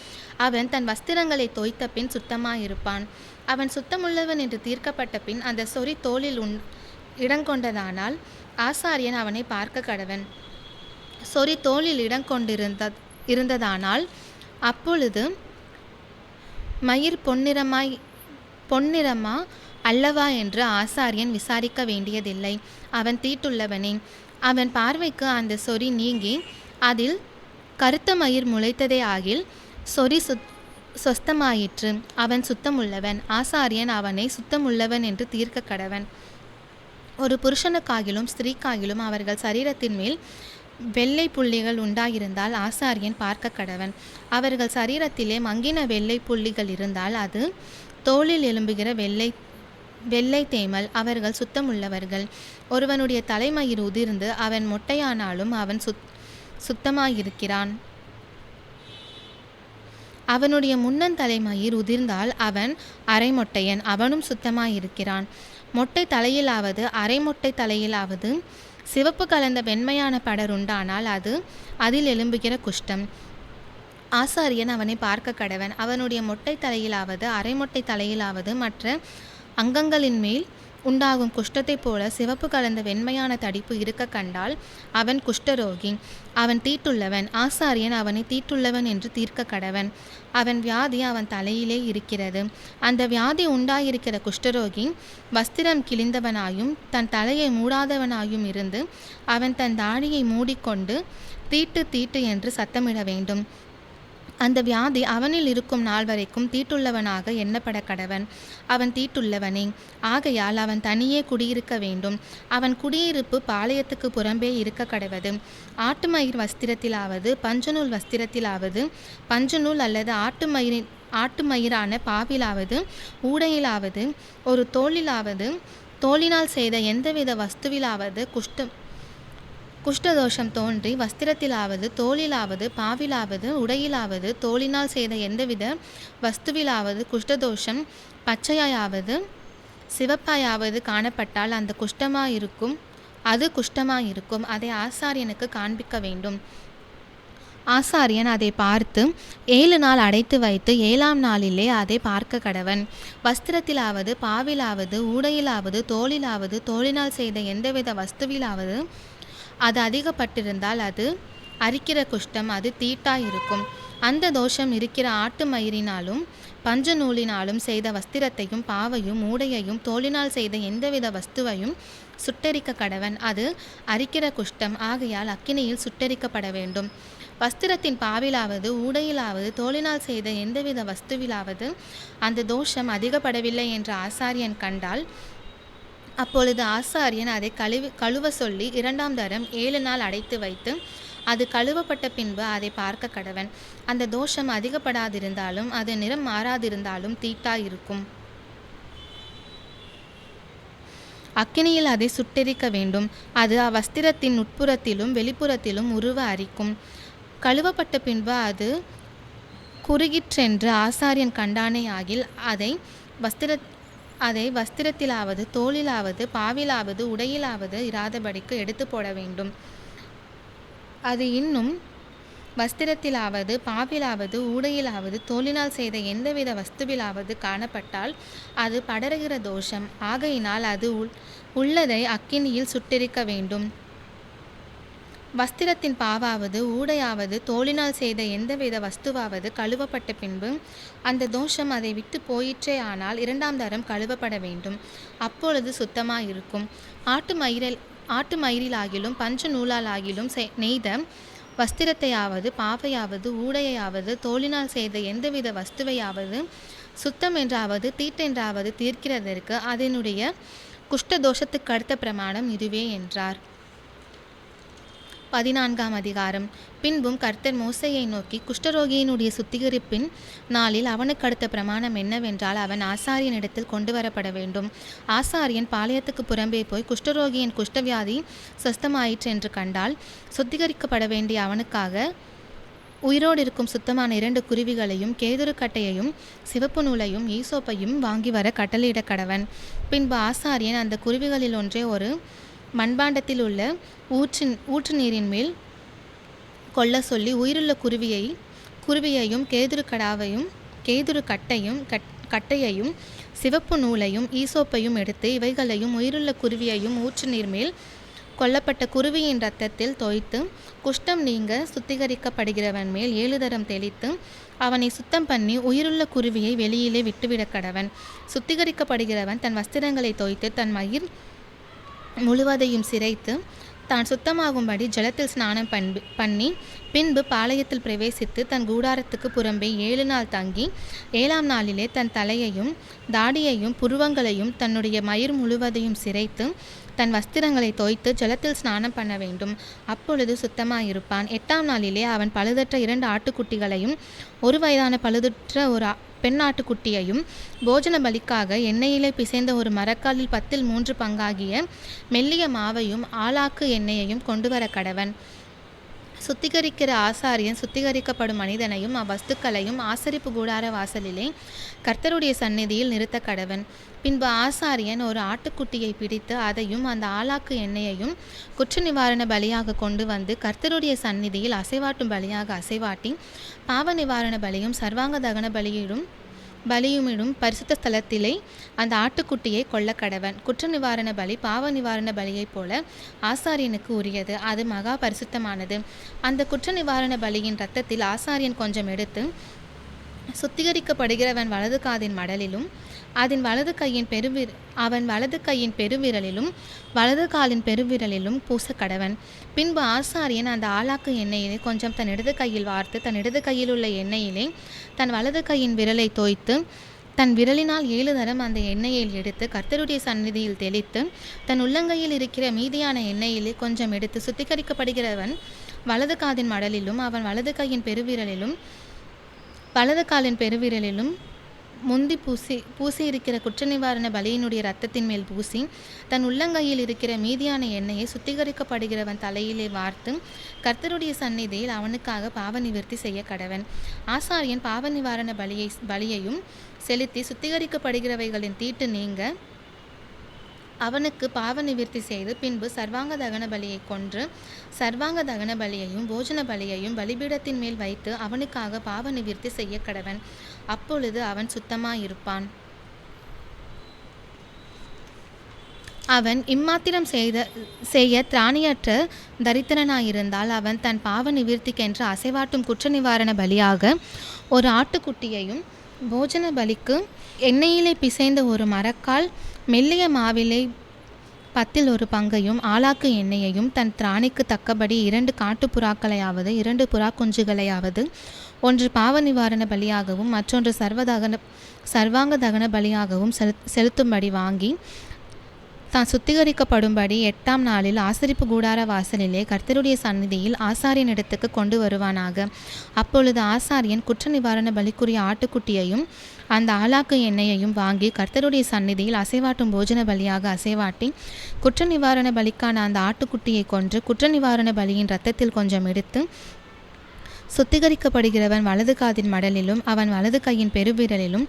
அவன் தன் வஸ்திரங்களை தோய்த்த பின் சுத்தமாயிருப்பான். அவன் சுத்தமுள்ளவன் என்று தீர்க்கப்பட்ட பின் அந்த சொறி தோலில் இடங்கொண்டதானால் ஆசாரியன் அவனை பார்க்க கடவன். சொறி தோலில் இடங்கொண்டிருந்ததானால் அப்பொழுது மயிர் பொன்னிறமா அல்லவா என்று ஆசாரியன் விசாரிக்க வேண்டியதில்லை. அவன் தீட்டுள்ளவனே. அவன் பார்வைக்கு அந்த சொறி நீங்கி அதில் கருத்த மயிர் முளைத்ததே ஆகில் சொறி சொஸ்தமாயிற்று. அவன் சுத்தமுள்ளவன். ஆசாரியன் அவனை சுத்தமுள்ளவன் என்று தீர்க்க கடவன். ஒரு புருஷனுக்காகிலும் ஸ்திரீக்காகிலும் அவர்கள் சரீரத்தின் மேல் வெள்ளை புள்ளிகள் உண்டாயிருந்தால் ஆசாரியன் பார்க்க கடவன். அவர்கள் சரீரத்திலே மங்கின வெள்ளை புள்ளிகள் இருந்தால் அது தோளில் எழும்புகிற வெள்ளை தேமல். அவர்கள் சுத்தமுள்ளவர்கள். ஒருவனுடைய தலைமயிர் உதிர்ந்து அவன் மொட்டையானாலும் அவன் சுத்தமாயிருக்கிறான். அவனுடைய முன்னந்தலைமயிர் உதிர்ந்தால் அவன் அரைமொட்டையன், அவனும் சுத்தமாயிருக்கிறான். மொட்டை தலையிலாவது அரைமொட்டை தலையிலாவது சிவப்பு கலந்த வெண்மையான படர் உண்டானால் அது அதில் எழும்புகிற குஷ்டம். ஆசாரியன் அவனை பார்க்க கடவன். அவனுடைய மொட்டை தலையிலாவது அரைமொட்டை தலையிலாவது மற்ற அங்கங்களின் மேல் உண்டாகும் குஷ்டத்தைப் போல சிவப்பு கலந்த வெண்மையான தடிப்பு இருக்க கண்டால் அவன் குஷ்டரோகி, அவன் தீட்டுள்ளவன். ஆசாரியன் அவனை தீட்டுள்ளவன் என்று தீர்க்க கடவன். அவன் வியாதி அவன் தலையிலே இருக்கிறது. அந்த வியாதி உண்டாயிருக்கிற குஷ்டரோகி வஸ்திரம் கிழிந்தவனாயும் தன் தலையை மூடாதவனாயும் இருந்து அவன் தன் தாடியை மூடிக்கொண்டு தீட்டு தீட்டு என்று சத்தமிட வேண்டும். அந்த வியாதி அவனில் இருக்கும் நாள் வரைக்கும் தீட்டுள்ளவனாக எண்ணப்பட கடவன். அவன் தீட்டுள்ளவனே, ஆகையால் அவன் தனியே குடியிருக்க வேண்டும். அவன் குடியிருப்பு பாளையத்துக்கு புறம்பே இருக்க கடவது. ஆட்டுமயிர் வஸ்திரத்திலாவது பஞ்சுநூல் வஸ்திரத்திலாவது பஞ்சுநூல் அல்லது ஆட்டுமயிரான பாவிலாவது ஊடையிலாவது ஒரு தோளிலாவது தோளினால் செய்த எந்தவித வஸ்துவிலாவது குஷ்டதோஷம் தோன்றி வஸ்திரத்திலாவது தோளிலாவது பாவிலாவது உடையிலாவது தோளினால் செய்த எந்தவித வஸ்துவிலாவது குஷ்டதோஷம் பச்சையாயாவது சிவப்பாயாவது காணப்பட்டால் அது குஷ்டமாயிருக்கும். அதை ஆசாரியனுக்கு காண்பிக்க வேண்டும். ஆசாரியன் அதை பார்த்து 7 நாள் அடைத்து வைத்து 7ஆம் நாளிலே அதை பார்க்க கடவன். வஸ்திரத்திலாவது பாவிலாவது ஊடையிலாவது தோளிலாவது தோளினால் செய்த எந்தவித வஸ்துவிலாவது அது அதிகப்பட்டிருந்தால் அது அரிக்கிற குஷ்டம், அது தீட்டாயிருக்கும். அந்த தோஷம் இருக்கிற ஆட்டு மயிரினாலும் பஞ்ச நூலினாலும் செய்த வஸ்திரத்தையும் பாவையும் ஊடையையும் தோளினால் செய்த எந்தவித வஸ்துவையும் சுட்டெரிக்க கடவன். அது அரிக்கிற குஷ்டம், ஆகையால் அக்கினியில் சுட்டெரிக்கப்பட வேண்டும். வஸ்திரத்தின் பாவிலாவது ஊடையிலாவது தோளினால் செய்த எந்தவித வஸ்துவிலாவது அந்த தோஷம் அதிகப்படவில்லை என்று ஆசாரியன் கண்டால் அப்பொழுது ஆசாரியன் அதை கழுவ சொல்லி 2ஆம் தரம் 7 நாள் அடைத்து வைத்து அது கழுவப்பட்ட பின்பு அதை பார்க்க கடவன். அந்த தோஷம் அதிகப்படாதிருந்தாலும் அது நிறம் மாறாதிருந்தாலும் தீட்டாயிருக்கும். அக்கினியில் அதை சுட்டெரிக்க வேண்டும். அது வஸ்திரத்தின் உட்புறத்திலும் வெளிப்புறத்திலும் உருவ அரிக்கும். கழுவப்பட்ட பின்பு அது குறுகிற்றென்று ஆசாரியன் கண்டானே ஆகில் அதை வஸ்திரத்திலாவது தோளிலாவது பாவிலாவது உடையிலாவது இராதபடிக்கு எடுத்து போட வேண்டும். அது இன்னும் வஸ்திரத்திலாவது பாவிலாவது ஊடையிலாவது தோளினால் செய்த எந்தவித வஸ்துவிலாவது காணப்பட்டால் அது படருகிற தோஷம். ஆகையினால் அது உள்ளதை அக்கினியில் சுட்டெரிக்க வேண்டும். வஸ்திரத்தின் பாவாவது ஊடையாவது தோளினால் செய்த எந்தவித வஸ்துவாவது கழுவப்பட்ட பின்பு அந்த தோஷம் அதை விட்டு போயிற்றே ஆனால் 2ஆம் தரம் கழுவப்பட வேண்டும். அப்பொழுது சுத்தமாயிருக்கும். ஆட்டு மயிரிலாகிலும் பஞ்சு நூலாலாகிலும் நெய்த வஸ்திரத்தையாவது பாவையாவது ஊடையாவது தோளினால் செய்த எந்தவித வஸ்துவையாவது சுத்தம் என்றாவது தீட்டென்றாவது தீர்க்கிறதற்கு அதனுடைய குஷ்டதோஷத்துக்கு அடுத்த பிரமாணம் இதுவே என்றார். 14ஆம் அதிகாரம். பின்பும் கர்த்தர் மோசேயை நோக்கி, குஷ்டரோகியினுடைய சுத்திகரிப்பின் நாளில் அவனுக்கு அடுத்த பிரமாணம் என்னவென்றால் அவன் ஆசாரியனிடத்தில் கொண்டு வரப்பட வேண்டும். ஆசாரியன் பாளையத்துக்கு புறம்பே போய் குஷ்டரோகியின் குஷ்டவியாதி சொஸ்தமாயிற்று என்று கண்டால் சுத்திகரிக்கப்பட வேண்டிய அவனுக்காக உயிரோடு இருக்கும் சுத்தமான 2 குருவிகளையும் கேதுரு கட்டையையும் சிவப்பு நூலையும் ஈசோப்பையும் வாங்கி வர கட்டளையிட கடவன். பின்பு ஆசாரியன் அந்த குருவிகளில் ஒன்றை ஒரு மண்பாண்டத்தில் உள்ள ஊற்று நீரின் மேல் கொள்ள சொல்லி உயிருள்ள குருவியையும் கேதுரு கட்டையையும் சிவப்பு நூலையும் ஈசோப்பையும் எடுத்து இவைகளையும் உயிருள்ள குருவியையும் ஊற்று நீர் மேல் கொல்லப்பட்ட குருவியின் இரத்தத்தில் தோய்த்து குஷ்டம் நீங்க சுத்திகரிக்கப்படுகிறவன் மேல் 7 தரம் தெளித்து அவனை சுத்தம் பண்ணி உயிருள்ள குருவியை வெளியிலே விட்டுவிட கடவன். சுத்திகரிக்கப்படுகிறவன் தன் வஸ்திரங்களை தோய்த்து தன் மயிர் முழுவதையும் சிரைத்து தான் சுத்தமாகும்படி ஜலத்தில் ஸ்நானம் பண்ணி பின்பு பாளையத்தில் பிரவேசித்து தன் கூடாரத்துக்கு புறம்பே 7 நாள் தங்கி 7ஆம் நாளிலே தன் தலையையும் தாடியையும் புருவங்களையும் தன்னுடைய மயிர் முழுவதையும் சிரைத்து தன் வஸ்திரங்களை தோய்த்து ஜலத்தில் ஸ்நானம் பண்ண வேண்டும். அப்பொழுது சுத்தமாயிருப்பான். 8ஆம் நாளிலே அவன் பழுதற்ற 2 ஆட்டுக்குட்டிகளையும் 1 வயதான பழுதற்ற ஒரு பெண் ஆட்டுக்குட்டியையும் போஜன பலிக்காக எண்ணெயிலே பிசைந்த ஒரு மரக்காலில் 10 பங்காகிய மெல்லிய மாவையும் ஆலாக்கு எண்ணெயையும் கொண்டு வர கடவன். சுத்திகரிக்கிற ஆசாரியன் சுத்திகரிக்கப்படும் மனிதனையும் அவ்வஸ்துக்களையும் ஆசரிப்பு கூடார வாசலிலே கர்த்தருடைய சந்நிதியில் நிறுத்த கடவன். பின்பு ஆசாரியன் ஒரு ஆட்டுக்குட்டியை பிடித்து அதையும் அந்த ஆலாக்கு எண்ணெயையும் குற்ற நிவாரண பலியாக கொண்டு வந்து கர்த்தருடைய சந்நிதியில் அசைவாட்டும் பலியாக அசைவாட்டி பாவ நிவாரண பலியும் சர்வாங்க தகன பலியுமிடும் பரிசுத்த ஸ்தலத்திலே அந்த ஆட்டுக்குட்டியை கொல்ல கடவன். குற்ற நிவாரண பலி பாவ நிவாரண பலியைப் போல ஆசாரியனுக்கு உரியது, அது மகா பரிசுத்தமானது. அந்த குற்ற நிவாரண பலியின் இரத்தத்தில் ஆசாரியன் கொஞ்சம் எடுத்து சுத்திகரிக்கப்படுகிறவன் வலது காதின் மடலிலும் அவன் வலது கையின் பெருவிரலிலும் வலது காலின் பெருவிரலிலும் பூச கடவன். பின்பு ஆசாரியன் அந்த ஆலாக்கு எண்ணெயிலே கொஞ்சம் தன் இடது கையில் வார்த்து தன் இடது கையில் உள்ள எண்ணெயிலே தன் வலது கையின் விரலை தோய்த்து தன் விரலினால் 7 தரம் அந்த எண்ணெயில் எடுத்து கர்த்தருடைய சந்நிதியில் தெளித்து தன் உள்ளங்கையில் இருக்கிற மீதியான எண்ணெயிலே கொஞ்சம் எடுத்து சுத்திகரிக்கப்படுகிறவன் வலது காதின் மடலிலும் அவன் வலது கையின் பெருவிரலிலும் வலது காலின் பெருவிரலிலும் முந்தி பூசி இருக்கிற குற்ற நிவாரண பலியினுடைய இரத்தத்தின் மேல் பூசி தன் உள்ளங்கையில் இருக்கிற மீதியான எண்ணெயை சுத்திகரிக்கப்படுகிறவன் தலையிலே வார்த்து கர்த்தருடைய சந்நிதியில் அவனுக்காக பாவ நிவர்த்தி செய்ய கடவன். ஆசாரியன் பாவ நிவாரண பலியையும் செலுத்தி சுத்திகரிக்கப்படுகிறவைகளின் தீட்டு நீங்க அவனுக்கு பாவ நிவர்த்தி செய்து பின்பு சர்வாங்க தகன பலியை கொன்று சர்வாங்க தகன பலியையும் போஜன பலியையும் பலிபீடத்தின் மேல் வைத்து அவனுக்காக பாவ நிவர்த்தி செய்ய கடவன். அப்பொழுது அவன் சுத்தமாயிருப்பான். அவன் இம்மாத்திரம் செய்ய திராணியற்ற தரித்திரனாயிருந்தால் அவன் தன் பாவ நிவர்த்திக்கென்று அசைவாட்டும் குற்ற நிவாரண பலியாக ஒரு ஆட்டுக்குட்டியையும் போஜன பலிக்கு எண்ணெயிலே பிசைந்த ஒரு மரக்கால் மெல்லிய மாவிலை 10 பங்கையும் ஆலாக்கு எண்ணெயையும் தன் திராணிக்கு தக்கபடி 2 காட்டுப்புறாக்களையாவது 2 புறா குஞ்சுகளையாவது ஒன்று பாவ நிவாரண பலியாகவும் மற்றொன்று சர்வாங்க தகன பலியாகவும் செலுத்தும்படி வாங்கி தான் சுத்திகரிக்கப்படும்படி 8ஆம் நாளில் ஆசரிப்பு கூடார வாசலிலே கர்த்தருடைய சந்நிதியில் ஆசாரியன் இடத்துக்கு கொண்டு வருவானாக. அப்பொழுது ஆசாரியன் குற்ற நிவாரண பலிக்குரிய ஆட்டுக்குட்டியையும் அந்த ஆலாக்கு எண்ணெயையும் வாங்கி கர்த்தருடைய சந்நிதியில் அசைவாட்டும் போஜன பலியாக அசைவாட்டி குற்ற நிவாரண பலிக்கான அந்த ஆட்டுக்குட்டியை கொன்று குற்ற நிவாரண பலியின் இரத்தத்தில் கொஞ்சம் எடுத்து சுத்திகரிக்கப்படுகிறவன் வலது காதின் மடலிலும் அவன் வலது கையின் பெருவிரலிலும்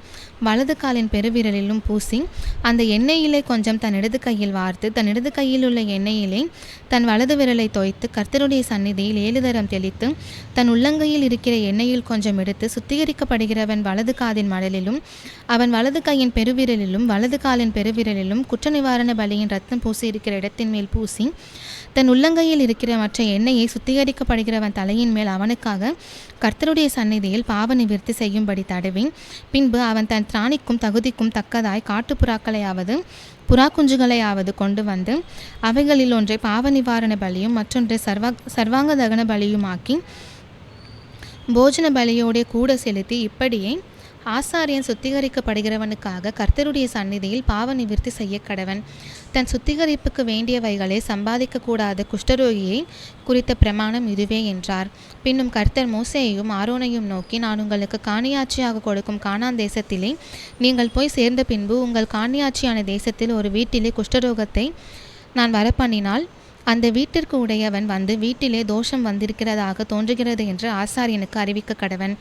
வலது காலின் பெருவிரலிலும் பூசி அந்த எண்ணெயிலே கொஞ்சம் தன் இடது கையில் வார்த்து தன் இடது கையில் உள்ள எண்ணெயிலே தன் வலது விரலை தோய்த்து கர்த்தருடைய சந்நிதியில் 7 தரம் தெளித்து தன் உள்ளங்கையில் இருக்கிற எண்ணெயில் கொஞ்சம் எடுத்து சுத்திகரிக்கப்படுகிறவன் வலது காதின் மடலிலும் அவன் வலது கையின் பெருவிரலிலும் வலது காலின் பெருவிரலிலும் குற்ற நிவாரண பலியின் இரத்தம் பூசி இருக்கிற இடத்தின் மேல் பூசி தன் உள்ளங்கையில் இருக்கிற மற்ற எண்ணெயை சுத்திகரிக்கப்படுகிறவன் தலையின் மேல் அவனுக்காக கர்த்தருடைய சந்நிதியில் பாவ நிவர்த்தி செய்யும்படி தடவி பின்பு அவன் தன் திராணிக்கும் தகுதிக்கும் தக்கதாய் காட்டுப்புறாக்களையாவது புறா குஞ்சுகளையாவது கொண்டு வந்து அவைகளில் ஒன்றை பாவ நிவாரண பலியும் மற்றொன்றை சர்வாங்க தகன பலியுமாக்கி போஜன பலியோட கூட செலுத்தி இப்படியே ஆசாரியன் சுத்திகரிக்கப்படுகிறவனுக்காக கர்த்தருடைய சந்நிதியில் பாவ நிவர்த்தி செய்ய கடவன். தன் சுத்திகரிப்புக்கு வேண்டியவைகளை சம்பாதிக்கக்கூடாத குஷ்டரோகியை குறித்த பிரமாணம் இதுவே என்றார். பின்னும் கர்த்தர் மோசேயையும் ஆரோனையும் நோக்கி, நான் உங்களுக்கு காணியாட்சியாக கொடுக்கும் கானான் தேசத்திலே நீங்கள் போய் சேர்ந்த பின்பு உங்கள் காணியாட்சியான தேசத்தில் ஒரு வீட்டிலே குஷ்டரோகத்தை நான் வரப்பண்ணினால் அந்த வீட்டிற்கு உடையவன் வந்து வீட்டிலே தோஷம் வந்திருக்கிறதாக தோன்றுகிறது என்று ஆசாரியனுக்கு அறிவிக்க கடவன்.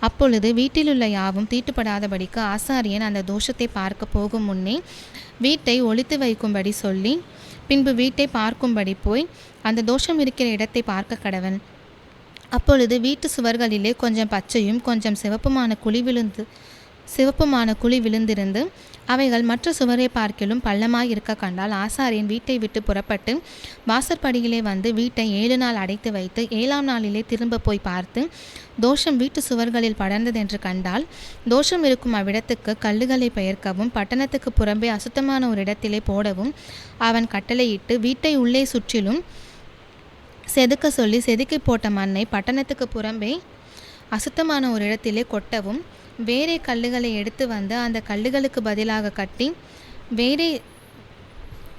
அப்பொழுது வீட்டிலுள்ள யாவும் தீட்டுப்படாதபடிக்கு ஆசாரியன் அந்த தோஷத்தை பார்க்க போகும் முன்னே வீட்டை ஒளித்து வைக்கும்படி சொல்லி பின்பு வீட்டை பார்க்கும்படி போய் அந்த தோஷம் இருக்கிற இடத்தை பார்க்க கடவன். அப்பொழுது வீட்டு சுவர்களிலே கொஞ்சம் பச்சையும் கொஞ்சம் சிவப்புமான குழி விழுந்திருந்து அவைகள் மற்ற சுவரை பார்க்கிலும் பள்ளமாய் இருக்க கண்டால் ஆசாரியன் வீட்டை விட்டு புறப்பட்டு வாசற்படியிலே வந்து வீட்டை 7 நாள் அடைத்து வைத்து 7ஆம் நாளிலே திரும்ப போய் பார்த்து தோஷம் வீட்டு சுவர்களில் படர்ந்ததென்று கண்டால் தோஷம் இருக்கும் அவ்விடத்துக்கு கல்லுகளை பெயர்க்கவும் பட்டணத்துக்கு புறம்பே அசுத்தமான ஒரு இடத்திலே போடவும் அவன் கட்டளையிட்டு வீட்டை உள்ளே சுற்றிலும் செதுக்க சொல்லி செதுக்கி போட்ட மண்ணை பட்டணத்துக்கு புறம்பே அசுத்தமான ஒரு இடத்திலே கொட்டவும் வேறே கல்லுகளை எடுத்து வந்து அந்த கல்லுகளுக்கு பதிலாக கட்டி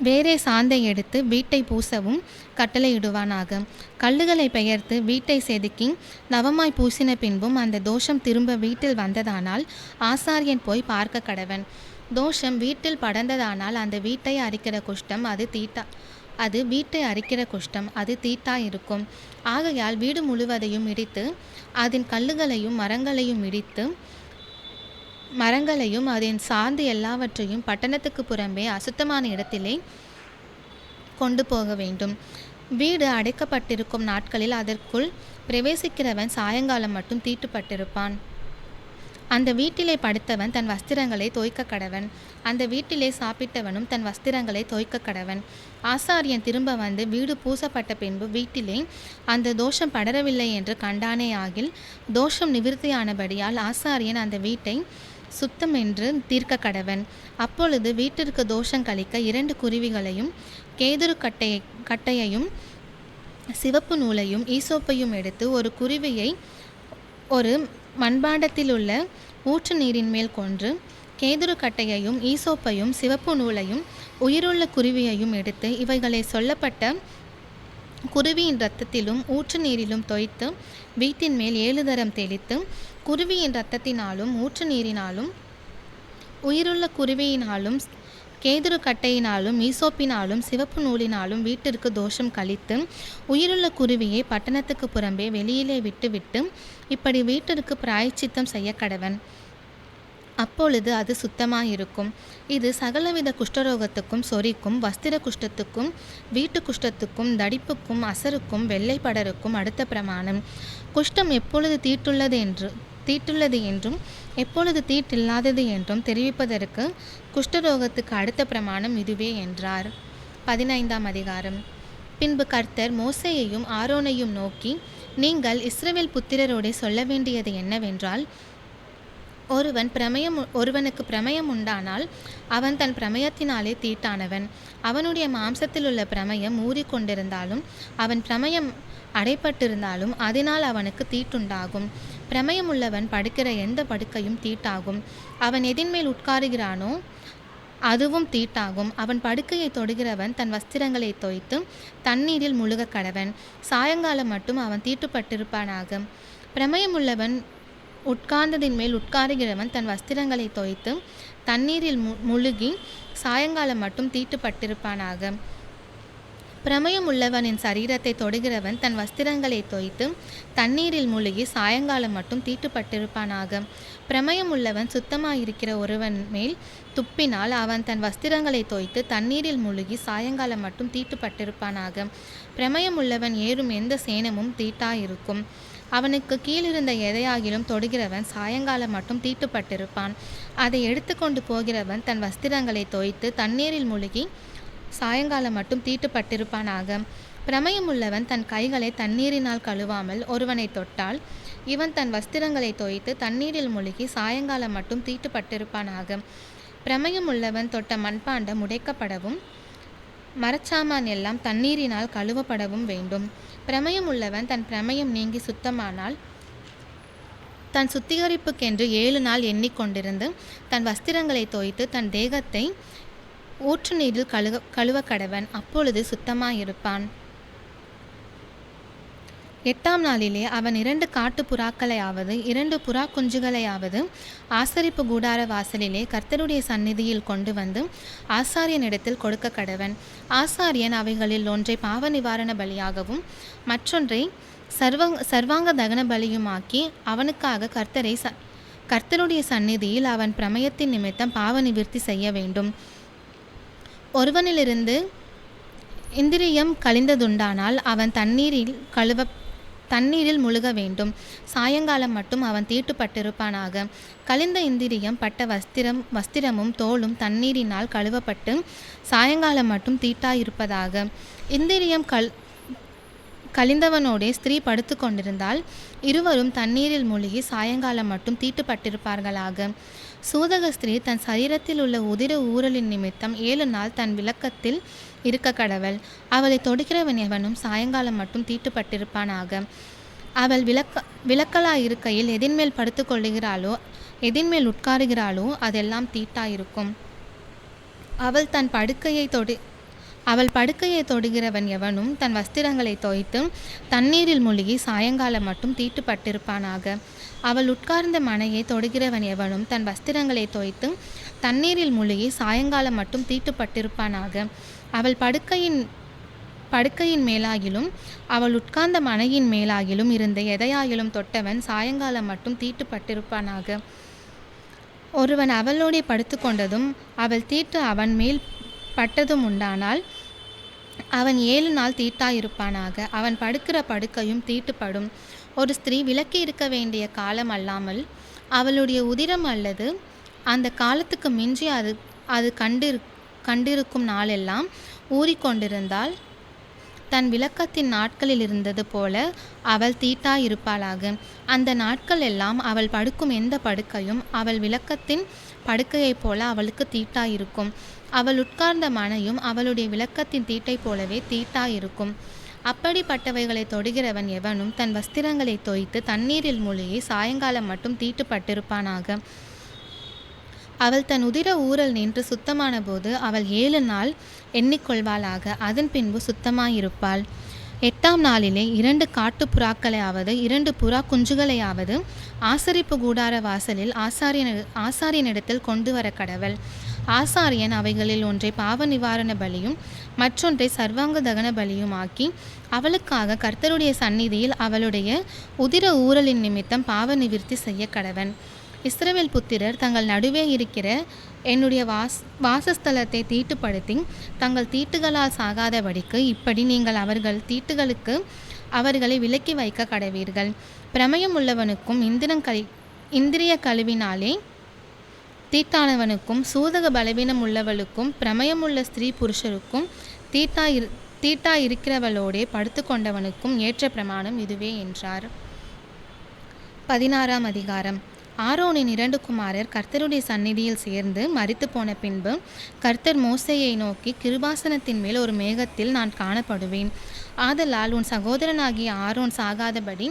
வேறே சாந்தை எடுத்து வீட்டை பூசவும் கட்டளையிடுவானாக. கல்லுகளை பெயர்த்து வீட்டை செதுக்கி நவமாய் பூசின பின்பும் அந்த தோஷம் திரும்ப வீட்டில் வந்ததானால் ஆசாரியன் போய் பார்க்க கடவன். தோஷம் வீட்டில் படர்ந்ததானால் அந்த வீட்டை அரிக்கிற குஷ்டம் அது வீட்டை அரிக்கிற குஷ்டம். அது தீட்டாயிருக்கும். ஆகையால் வீடு முழுவதையும் இடித்து அதன் கல்லுகளையும் மரங்களையும் அதன் சார்ந்து எல்லாவற்றையும் பட்டணத்துக்கு புறம்பே அசுத்தமான இடத்திலே கொண்டு போக வேண்டும். வீடு அடைக்கப்பட்டிருக்கும் நாட்களில் அதற்குள் பிரவேசிக்கிறவன் சாயங்காலம் மட்டும் தீட்டுப்பட்டிருப்பான். அந்த வீட்டிலே படுத்தவன் தன் வஸ்திரங்களை தோய்க்க கடவன். அந்த வீட்டிலே சாப்பிட்டவனும் தன் வஸ்திரங்களை தோய்க்க கடவன். ஆசாரியன் திரும்ப வந்து வீடு பூசப்பட்ட பின்பு வீட்டிலே அந்த தோஷம் படரவில்லை என்று கண்டானே ஆகில், தோஷம் நிவிர்த்தியானபடியால் ஆசாரியன் அந்த வீட்டை சுத்தம் என்று தீர்க்க கடவன். அப்பொழுது வீட்டிற்கு தோஷம் கழிக்க 2 குருவிகளையும் கேதுரு கட்டையையும் சிவப்பு நூலையும் ஈசோப்பையும் எடுத்து ஒரு குருவியை ஒரு மண்பாண்டத்திலுள்ள ஊற்று நீரின் மேல் கொன்று, கேதுரு கட்டையையும் ஈசோப்பையும் சிவப்பு நூலையும் உயிருள்ள குருவியையும் எடுத்து இவைகளை சொல்லப்பட்ட குருவியின் இரத்தத்திலும் ஊற்று நீரிலும் தோய்த்து வீட்டின் மேல் 7 தரம் தெளித்து, குருவியின் இரத்தத்தினாலும் ஊற்று நீரினாலும் உயிருள்ள குருவியினாலும் கேதுரு கட்டையினாலும் ஈசோப்பினாலும் சிவப்பு நூலினாலும் வீட்டிற்கு தோஷம் கழித்து, உயிருள்ள குருவியை பட்டணத்துக்கு புறம்பே வெளியிலே விட்டுவிட்டு இப்படி வீட்டிற்கு பிராயச்சித்தம் செய்ய கடவன். அப்பொழுது அது சுத்தமாயிருக்கும். இது சகலவித குஷ்டரோகத்துக்கும், சொறிக்கும், வஸ்திர குஷ்டத்துக்கும், வீட்டு குஷ்டத்துக்கும், தடிப்புக்கும், அசருக்கும், வெள்ளைப்படருக்கும் அடுத்த பிரமாணம். குஷ்டம் எப்பொழுது தீட்டுள்ளது என்றும் எப்பொழுது தீட்டில்லாதது என்றும் தெரிவிப்பதற்கு குஷ்டரோகத்துக்கு அடுத்த பிரமாணம் இதுவே என்றார். 15ஆம் அதிகாரம். பின்பு கர்த்தர் மோசேயையும் ஆரோனையும் நோக்கி, நீங்கள் இஸ்ரவேல் புத்திரரோடே சொல்ல வேண்டியது என்னவென்றால், ஒருவனுக்கு பிரமயம் உண்டானால் அவன் தன் பிரமயத்தினாலே தீட்டானவன். அவனுடைய மாம்சத்திலுள்ள பிரமயம் ஊறிக்கொண்டிருந்தாலும் அவன் பிரமயம் அடைப்பட்டிருந்தாலும் அதனால் அவனுக்கு தீட்டுண்டாகும். பிரமயம் உள்ளவன் படுக்கிற எந்த படுக்கையும் தீட்டாகும். அவன் எதின்மேல் உட்காருகிறானோ அதுவும் தீட்டாகும். அவன் படுக்கையை தொடுகிறவன் தன் வஸ்திரங்களை தோய்த்து தண்ணீரில் முழுக கடவன். சாயங்காலம் மட்டும் அவன் தீட்டுப்பட்டிருப்பானாக. பிரமயம் உள்ளவன் உட்கார்ந்ததின் மேல் உட்காருகிறவன் தன் வஸ்திரங்களை தோய்த்து தண்ணீரில் முழுகி சாயங்காலம் மட்டும் தீட்டுப்பட்டிருப்பானாக. பிரமயம் உள்ளவனின் சரீரத்தை தொடுகிறவன் தன் வஸ்திரங்களை தோய்த்து தண்ணீரில் முழுகி சாயங்காலம் மட்டும் தீட்டுப்பட்டிருப்பானாக. பிரமயம் உள்ளவன் சுத்தமாயிருக்கிற ஒருவன் மேல் துப்பினால் அவன் தன் வஸ்திரங்களை தோய்த்து தண்ணீரில் முழுகி சாயங்காலம் மட்டும் தீட்டுப்பட்டிருப்பானாக. பிரமயம் உள்ளவன் ஏறும் எந்த சேனமும் தீட்டாயிருக்கும். அவனுக்கு கீழிருந்த எதையாகிலும் தொடுகிறவன் சாயங்காலம் மட்டும் தீட்டுப்பட்டிருப்பான். அதை எடுத்துக்கொண்டு போகிறவன் தன் வஸ்திரங்களை தோய்த்து தண்ணீரில் முழுகி சாயங்காலம் மட்டும் தீட்டுப்பட்டிருப்பானாக. பிரமயம் உள்ளவன் தன் கைகளை தண்ணீரினால் கழுவாமல் ஒருவனை தொட்டால் இவன் தன் வஸ்திரங்களை தோய்த்து தண்ணீரில் முழுகி சாயங்காலம் மட்டும் தீட்டுப்பட்டிருப்பானாக. பிரமயம் உள்ளவன் தொட்ட மண்பாண்டம் உடைக்கப்படவும் மரச்சாமான் எல்லாம் தண்ணீரினால் கழுவப்படவும் வேண்டும். பிரமயம் உள்ளவன் தன் பிரமயம் நீங்கி சுத்தமானால் தன் சுத்திகரிப்புக்கென்று 7 நாள் எண்ணிக்கொண்டிருந்து தன் வஸ்திரங்களை தோய்த்து தன் தேகத்தை ஊற்று நீரில் கழுவ கடவன். அப்பொழுது சுத்தமாயிருப்பான். 8ஆம் நாளிலே அவன் 2 காட்டு புறாக்களையாவது 2 புறா குஞ்சுகளையாவது ஆசரிப்பு கூடார வாசலிலே கர்த்தருடைய சந்நிதியில் கொண்டு வந்து ஆசாரியனிடத்தில் கொடுக்க கடவன். ஆசாரியன் அவைகளில் ஒன்றை பாவ நிவாரண பலியாகவும் மற்றொன்றை சர்வாங்க தகன பலியுமாக்கி அவனுக்காக கர்த்தருடைய சந்நிதியில் அவன் பிரமயத்தின் நிமித்தம் பாவ நிவிர்த்தி செய்ய வேண்டும். ஒருவனிலிருந்து இந்திரியம் கழிந்ததுண்டானால் அவன் தண்ணீரில் முழுக வேண்டும். சாயங்காலம் மட்டும் அவன் தீட்டுப்பட்டிருப்பானாக. கழிந்த இந்திரியம் பட்ட வஸ்திரமும் தோலும் தண்ணீரினால் கழுவப்பட்டு சாயங்காலம் மட்டும் தீட்டாயிருப்பதாக. இந்திரியம் கழிந்தவனோடே ஸ்திரீ படுத்து கொண்டிருந்தால் இருவரும் தண்ணீரில் மூழ்கி சாயங்காலம் மட்டும் தீட்டுப்பட்டிருப்பார்களாக. சூதக ஸ்திரீ தன் சரீரத்தில் உள்ள உதிர ஊரலின் நிமித்தம் 7 நாள் தன் விலக்கத்தில் இருக்க கடவள். அவளை தொடுக்கிறவன் எவனும் சாயங்காலம் மட்டும் தீட்டுப்பட்டிருப்பானாக. அவள் விலக்கலாயிருக்கையில் எதின்மேல் படுத்து கொள்ளுகிறாளோ எதின்மேல் உட்காருகிறாளோ அதெல்லாம் தீட்டாயிருக்கும். அவள் படுக்கையை தொடுகிறவன் எவனும் தன் வஸ்திரங்களை தோய்த்து தண்ணீரில் மூழ்கி சாயங்காலம் மட்டும் தீட்டுப்பட்டிருப்பானாக. அவள் உட்கார்ந்த மனையை தொடுகிறவன் எவனும் தன் வஸ்திரங்களை தோய்த்து தண்ணீரில் மூழ்கி சாயங்காலம் மட்டும் தீட்டுப்பட்டிருப்பானாக. அவள் படுக்கையின் மேலாகிலும் அவள் உட்கார்ந்த மனையின் மேலாகிலும் இருந்த எதையாகிலும் தொட்டவன் சாயங்காலம் மட்டும் தீட்டுப்பட்டிருப்பானாக. ஒருவன் அவளோடே படுத்து கொண்டதும் அவள் தீட்டு அவன் மேல் பட்டதும் உண்டானால் அவன் 7 நாள் தீட்டாயிருப்பானாக. அவன் படுக்கிற படுக்கையும் தீட்டுப்படும். ஒரு ஸ்திரீ விலக்கி இருக்க வேண்டிய காலம் அல்லாமல் அவளுடைய உதிரம் அல்லது அந்த காலத்துக்கு மிஞ்சி அது கண்டிருக்கும் நாளெல்லாம் ஊறிக்கொண்டிருந்தால் தன் விலக்கத்தின் நாட்களில் இருந்தது போல அவள் தீட்டாயிருப்பாளாக. அந்த நாட்கள் எல்லாம் அவள் படுக்கும் எந்த படுக்கையும் அவள் விலக்கத்தின் படுக்கையைப் போல அவளுக்கு தீட்டாயிருக்கும். அவள் உட்கார்ந்த மனையும் அவளுடைய விலக்கத்தின் தீட்டை போலவே தீட்டாயிருக்கும். அப்படிப்பட்டவைகளை தொடுகிறவன் எவனும் தன் வஸ்திரங்களை தோய்த்து தண்ணீரில் மூழ்கி சாயங்காலம் மட்டும் தீட்டுப்பட்டிருப்பானாக. அவள் தன் உதிர ஊரல் நின்று சுத்தமான போது அவள் 7 நாள் எண்ணிக்கொள்வாளாக. அதன் பின்பு சுத்தமாயிருப்பாள். 8ஆம் நாளிலே 2 காட்டுப்புறாக்களையாவது 2 புறா குஞ்சுகளையாவது ஆசரிப்பு கூடார வாசலில் ஆசாரியனிடத்தில் கொண்டு வர கடவள். ஆசாரியன் அவைகளில் ஒன்றை பாவ நிவாரண பலியும் மற்றொன்றை சர்வாங்க தகன பலியும் ஆக்கி அவளுக்காக கர்த்தருடைய சந்நிதியில் அவளுடைய உதிர ஊரலின் நிமித்தம் பாவ நிவிர்த்தி செய்ய கடவன். இஸ்ரவேல் புத்திரர் தங்கள் நடுவே இருக்கிற என்னுடைய வாசஸ்தலத்தை தீட்டுப்படுத்தி தங்கள் தீட்டுகளால் சாகாதபடிக்கு இப்படி நீங்கள் அவர்கள் தீட்டுகளுக்கு அவர்களை விலக்கி வைக்க கடவீர்கள். பிரமயம் உள்ளவனுக்கும் இந்திரிய கழிவினாலே தீட்டானவனுக்கும் சூதக பலவீனம் உள்ளவளுக்கும் பிரமயமுள்ள ஸ்திரீ புருஷருக்கும் தீட்டாயிருக்கிறவளோடே படுத்து கொண்டவனுக்கும் ஏற்ற பிரமாணம் இதுவே என்றார். 16ஆம் அதிகாரம். ஆரோனின் 2 குமாரர் கர்த்தருடைய சந்நிதியில் சேர்ந்து மரித்து போன பின்பு கர்த்தர் மோசேயை நோக்கி, கிருபாசனத்தின் மேல் ஒரு மேகத்தில் நான் காணப்படுவேன். ஆதலால் உன் சகோதரனாகிய ஆரோன் சாகாதபடி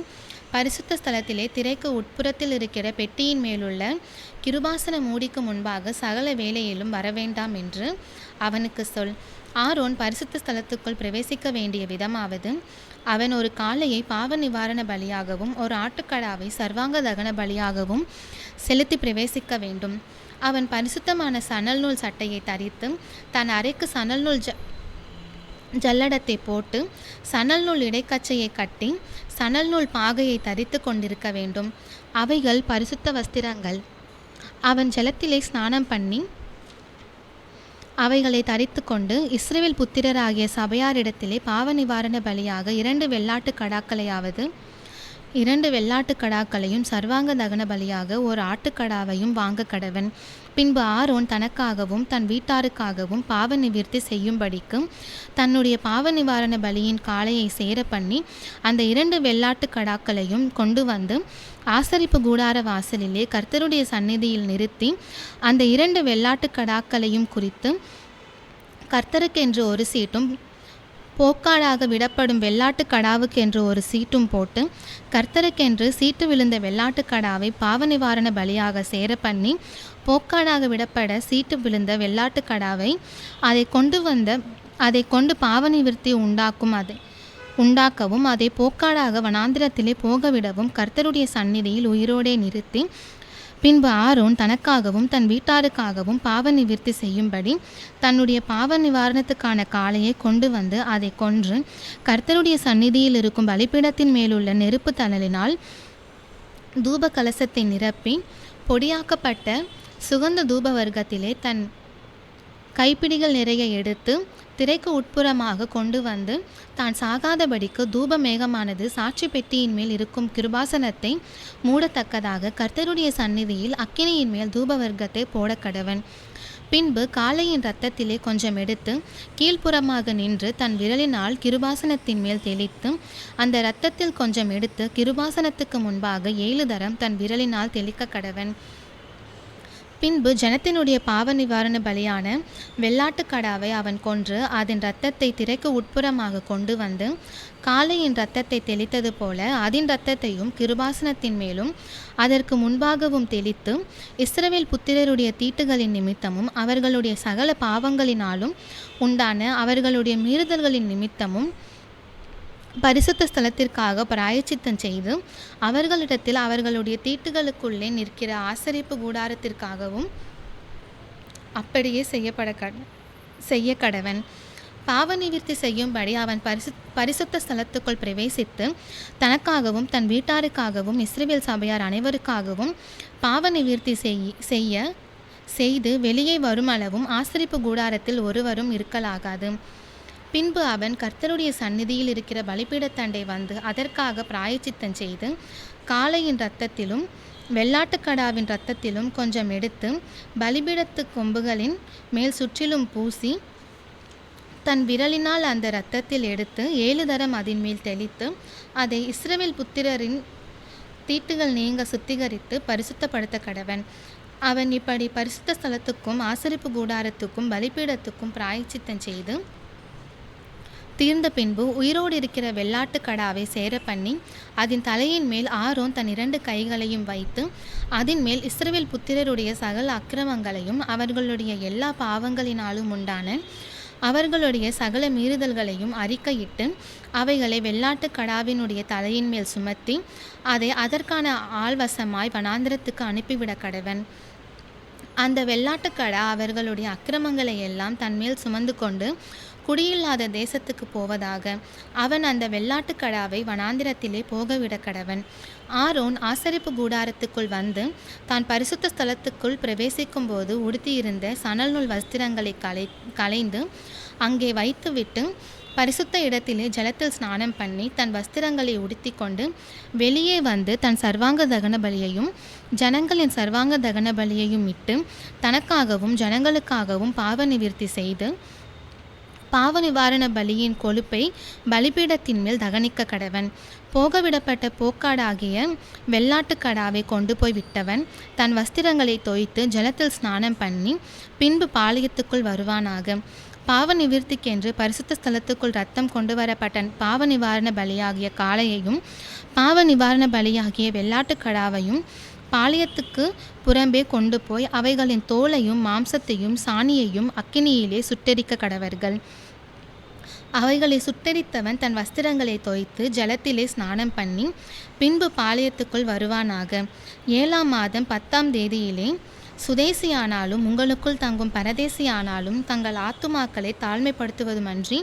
பரிசுத்த ஸ்தலத்திலே திரைக்கு உட்புறத்தில் இருக்கிற பெட்டியின் மேலுள்ள கிருபாசன மூடிக்கு முன்பாக சகல வேளையிலும் வரவேண்டாம் என்று அவனுக்கு சொல். ஆரோன் பரிசுத்த ஸ்தலத்துக்குள் பிரவேசிக்க வேண்டிய விதமாவது, அவன் ஒரு காளையை பாவ நிவாரண பலியாகவும் ஒரு ஆட்டுக்கடாவை சர்வாங்க தகன பலியாகவும் செலுத்தி பிரவேசிக்க வேண்டும். அவன் பரிசுத்தமான சணல் நூல் சட்டையை தரித்து தன் அறைக்கு சணல் நூல் ஜல்லடத்தை போட்டு சணல் நூல் இடைக்கச்சையை கட்டி சணல் நூல் பாகையை தரித்து கொண்டிருக்க வேண்டும். அவைகள் பரிசுத்த வஸ்திரங்கள். அவன் ஜலத்திலே ஸ்நானம் பண்ணி அவைகளை தரித்து கொண்டு இஸ்ரவேல் புத்திரராகிய சபையாரிடத்திலே பாவ நிவாரண பலியாக 2 வெள்ளாட்டு கடாக்களையாவது 2 வெள்ளாட்டு கடாக்களையும் சர்வாங்க தகன பலியாக ஒரு ஆட்டுக்கடாவையும் வாங்க கடவன். பின்பு ஆரோன் தனக்காகவும் தன் வீட்டாருக்காகவும் பாவ நிவிர்த்தி செய்யும்படிக்கு தன்னுடைய பாவ நிவாரண பலியின் காளையை சேர பண்ணி அந்த 2 வெள்ளாட்டு கடாக்களையும் கொண்டு வந்து ஆசரிப்பு கூடார வாசலிலே கர்த்தருடைய சந்நிதியில் நிறுத்தி அந்த 2 வெள்ளாட்டு கடாக்களையும் குறித்து கர்த்தருக்கென்று ஒரு சீட்டும் போக்காடாக விடப்படும் வெள்ளாட்டு கடாவுக்கு என்று ஒரு சீட்டும் போட்டு கர்த்தருக்கென்று சீட்டு விழுந்த வெள்ளாட்டு கடாவை பாவ நிவாரண பலியாக சேர பண்ணி போக்காடாக விடப்பட சீட்டு விழுந்த வெள்ளாட்டு கடாவை அதை கொண்டு பாவ நிவிர்த்தி உண்டாக்கவும் அதை போக்காடாக வனாந்திரத்திலே போகவிடவும் கர்த்தருடைய சந்நிதியில் உயிரோடே நிறுத்தி பின்பு ஆரோன் தனக்காகவும் தன் வீட்டாருக்காகவும் பாவ நிவிர்த்தி செய்யும்படி தன்னுடைய பாவ நிவாரணத்துக்கான காளையை கொண்டு வந்து அதை கொன்று கர்த்தருடைய சந்நிதியில் இருக்கும் பலிபீடத்தின் மேலுள்ள நெருப்பு தணலினால் தூப கலசத்தை நிரப்பி பொடியாக்கப்பட்ட சுகந்த தூப வர்க்கத்திலே தன் கைப்பிடிகள் நிறைய எடுத்து திரைக்கு உட்புறமாக கொண்டு வந்து தான் சாகாதபடிக்கு தூப மேகமானது சாட்சி பெட்டியின் மேல் இருக்கும் கிருபாசனத்தை மூடத்தக்கதாக கர்த்தருடைய சந்நிதியில் அக்கினியின் மேல் தூப வர்க்கத்தை போட கடவன். பின்பு காளையின் இரத்தத்திலே கொஞ்சம் எடுத்து கீழ்ப்புறமாக நின்று தன் விரலினால் கிருபாசனத்தின் மேல் தெளித்து அந்த இரத்தத்தில் கொஞ்சம் எடுத்து கிருபாசனத்துக்கு முன்பாக 7 தரம் தன் விரலினால் தெளிக்க கடவன். பின்பு ஜனத்தினுடைய பாவ நிவாரண பலியான வெள்ளாட்டுக்கடாவை அவன் கொன்று அதன் இரத்தத்தை திரைக்கு உட்புறமாக கொண்டு வந்து காளையின் இரத்தத்தை தெளித்தது போல அதன் இரத்தத்தையும் கிருபாசனத்தின் மேலும் அதற்கு முன்பாகவும் தெளித்து இஸ்ரவேல் புத்திரருடைய தீட்டுகளின் நிமித்தமும் அவர்களுடைய சகல பாவங்களினாலும் உண்டான அவர்களுடைய மீறுதல்களின் நிமித்தமும் பரிசுத்த ஸ்தலத்திற்காக பிராயச்சித்தம் செய்து அவர்களிடத்தில் அவர்களுடைய தீட்டுகளுக்குள்ளே நிற்கிற ஆசரிப்பு கூடாரத்திற்காகவும் அப்படியே செய்ய கடவன். பாவ நிவிர்த்தி செய்யும்படி அவன் பரிசுத்த ஸ்தலத்துக்குள் பிரவேசித்து தனக்காகவும் தன் வீட்டாருக்காகவும் இஸ்ரவேல் சபையார் அனைவருக்காகவும் பாவ நிவிர்த்தி செய்து வெளியே வருமளவும் ஆசரிப்பு கூடாரத்தில் ஒருவரும் இருக்கலாகாது. பின்பு அவன் கர்த்தருடைய சந்நிதியில் இருக்கிற பலிபீடத்தண்டை வந்து அதற்காக பிராயச்சித்தம் செய்து காளையின் இரத்தத்திலும் வெள்ளாட்டுக்கடாவின் இரத்தத்திலும் கொஞ்சம் எடுத்து பலிபீடத்து கொம்புகளின் மேல் சுற்றிலும் பூசி தன் விரலினால் அந்த இரத்தத்தில் எடுத்து 7 தரம் அதன் மேல் தெளித்து அதை இஸ்ரவேல் புத்திரரின் தீட்டுகள் நீங்க சுத்திகரித்து பரிசுத்தப்படுத்த கடவன். அவன் இப்படி பரிசுத்த ஸ்தலத்துக்கும் ஆசரிப்பு கூடாரத்துக்கும் பலிபீடத்துக்கும் பிராயச்சித்தம் செய்து தீர்ந்த பின்பு உயிரோடு இருக்கிற வெள்ளாட்டு கடாவை சேர பண்ணி அதன் தலையின் மேல் ஆரோன் தன் 2 கைகளையும் வைத்து அதன் மேல் இஸ்ரவேல் புத்திரருடைய சகல அக்கிரமங்களையும் அவர்களுடைய எல்லா பாவங்களினாலும் உண்டான அவர்களுடைய சகல மீறுதல்களையும் அறிக்கையிட்டு அவைகளை வெள்ளாட்டு கடாவினுடைய தலையின் மேல் சுமத்தி அதை அதற்கான ஆள்வசமாய் வனாந்திரத்துக்கு அனுப்பிவிட கடவன். அந்த வெள்ளாட்டுக்கடா அவர்களுடைய அக்கிரமங்களை எல்லாம் தன்மேல் சுமந்து கொண்டு குடியில்லாத தேசத்துக்கு போவதாக அவன் அந்த வெள்ளாட்டுக்கடாவை வனாந்திரத்திலே போகவிட கடவன். ஆரோன் ஆசரிப்பு கூடாரத்துக்குள் வந்து தான் பரிசுத்த ஸ்தலத்துக்குள் பிரவேசிக்கும் போது உடுத்தியிருந்த சணல் நூல் வஸ்திரங்களை களைந்து அங்கே வைத்துவிட்டு பரிசுத்த இடத்திலே ஜலத்தில் ஸ்நானம் பண்ணி தன் வஸ்திரங்களை உடுத்தி கொண்டு வெளியே வந்து தன் சர்வாங்க தகன பலியையும் ஜனங்களின் சர்வாங்க தகன பலியையும் இட்டு தனக்காகவும் ஜனங்களுக்காகவும் பாவ நிவிர்த்தி செய்து பாவ நிவாரண பலியின் கொழுப்பை பலிபீடத்தின் மேல் தகனிக்க கடவன். போகவிடப்பட்ட போக்காடாகிய வெள்ளாட்டுக்கடாவை கொண்டு போய் விட்டவன் தன் வஸ்திரங்களை தோய்த்து ஜலத்தில் ஸ்நானம் பண்ணி பின்பு பாளையத்துக்குள் வருவானாக. பாவ நிவிர்த்திக்கென்று பரிசுத்த ஸ்தலத்துக்குள் இரத்தம் கொண்டு வரப்பட்ட பாவ நிவாரண பலியாகிய காளையையும் பாவ நிவாரண பலியாகிய வெள்ளாட்டுக்கடாவையும் பாளையத்துக்கு புறம்பே கொண்டு போய் அவைகளின் தோலையும் மாம்சத்தையும் சாணியையும் அக்கினியிலே சுட்டெரிக்க கடவர்கள். அவைகளை சுட்டெரித்தவன் தன் வஸ்திரங்களை தோய்த்து ஜலத்திலே ஸ்நானம் பண்ணி பின்பு பாளையத்துக்குள் வருவானாக. 7ஆம் மாதம் 10ஆம் தேதியிலே சுதேசியானாலும் உங்களுக்குள் தங்கும் பரதேசியானாலும் தங்கள் ஆத்துமாக்களை தாழ்மைப்படுத்துவதுமன்றி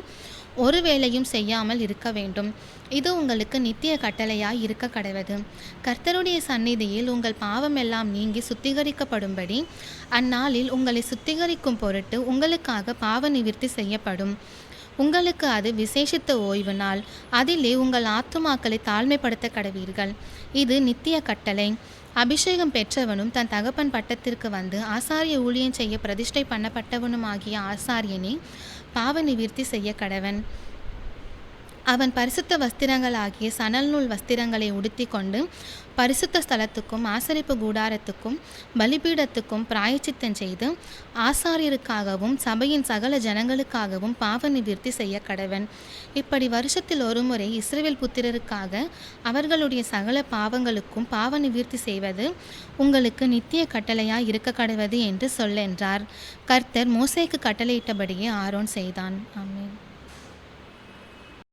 ஒரு வேளையும் செய்யாமல் இருக்க வேண்டும். இது உங்களுக்கு நித்திய கட்டளையாய் இருக்க கடவது. கர்த்தருடைய சந்நிதியில் உங்கள் பாவமெல்லாம் நீங்கி சுத்திகரிக்கப்படும்படி அந்நாளில் உங்களை சுத்திகரிக்கும் பொருட்டு உங்களுக்காக பாவ நிவிர்த்தி செய்யப்படும். உங்களுக்கு அது விசேஷித்த ஓய்வு நாள். அதிலே உங்கள் ஆத்துமாக்களை தாழ்மைப்படுத்த கடவீர்கள். இது நித்திய கட்டளை. அபிஷேகம் பெற்றவனும் தன் தகப்பன் பட்டத்திற்கு வந்து ஆசாரிய ஊழியம் செய்ய பிரதிஷ்டை பண்ணப்பட்டவனுமாகிய ஆசாரியனே பாவ நிவிர்த்தி செய்ய கடவன். அவன் பரிசுத்த வஸ்திரங்களாகிய சணல் நூல் வஸ்திரங்களை உடுத்தி கொண்டு பரிசுத்த ஸ்தலத்துக்கும் ஆசரிப்பு கூடாரத்துக்கும் பலிபீடத்துக்கும் பிராயச்சித்தம் செய்து ஆசாரியருக்காகவும் சபையின் சகல ஜனங்களுக்காகவும் பாவ நிவிர்த்தி செய்ய கடவன். இப்படி வருஷத்தில் ஒருமுறை இஸ்ரவேல் புத்திரருக்காக அவர்களுடைய சகல பாவங்களுக்கும் பாவ நிவிர்த்தி செய்வது உங்களுக்கு நித்திய கட்டளையாய் இருக்க கடவது என்று சொல்லென்றார். கர்த்தர் மோசேக்கு கட்டளையிட்டபடியே ஆரோன் செய்தான். ஆமென்.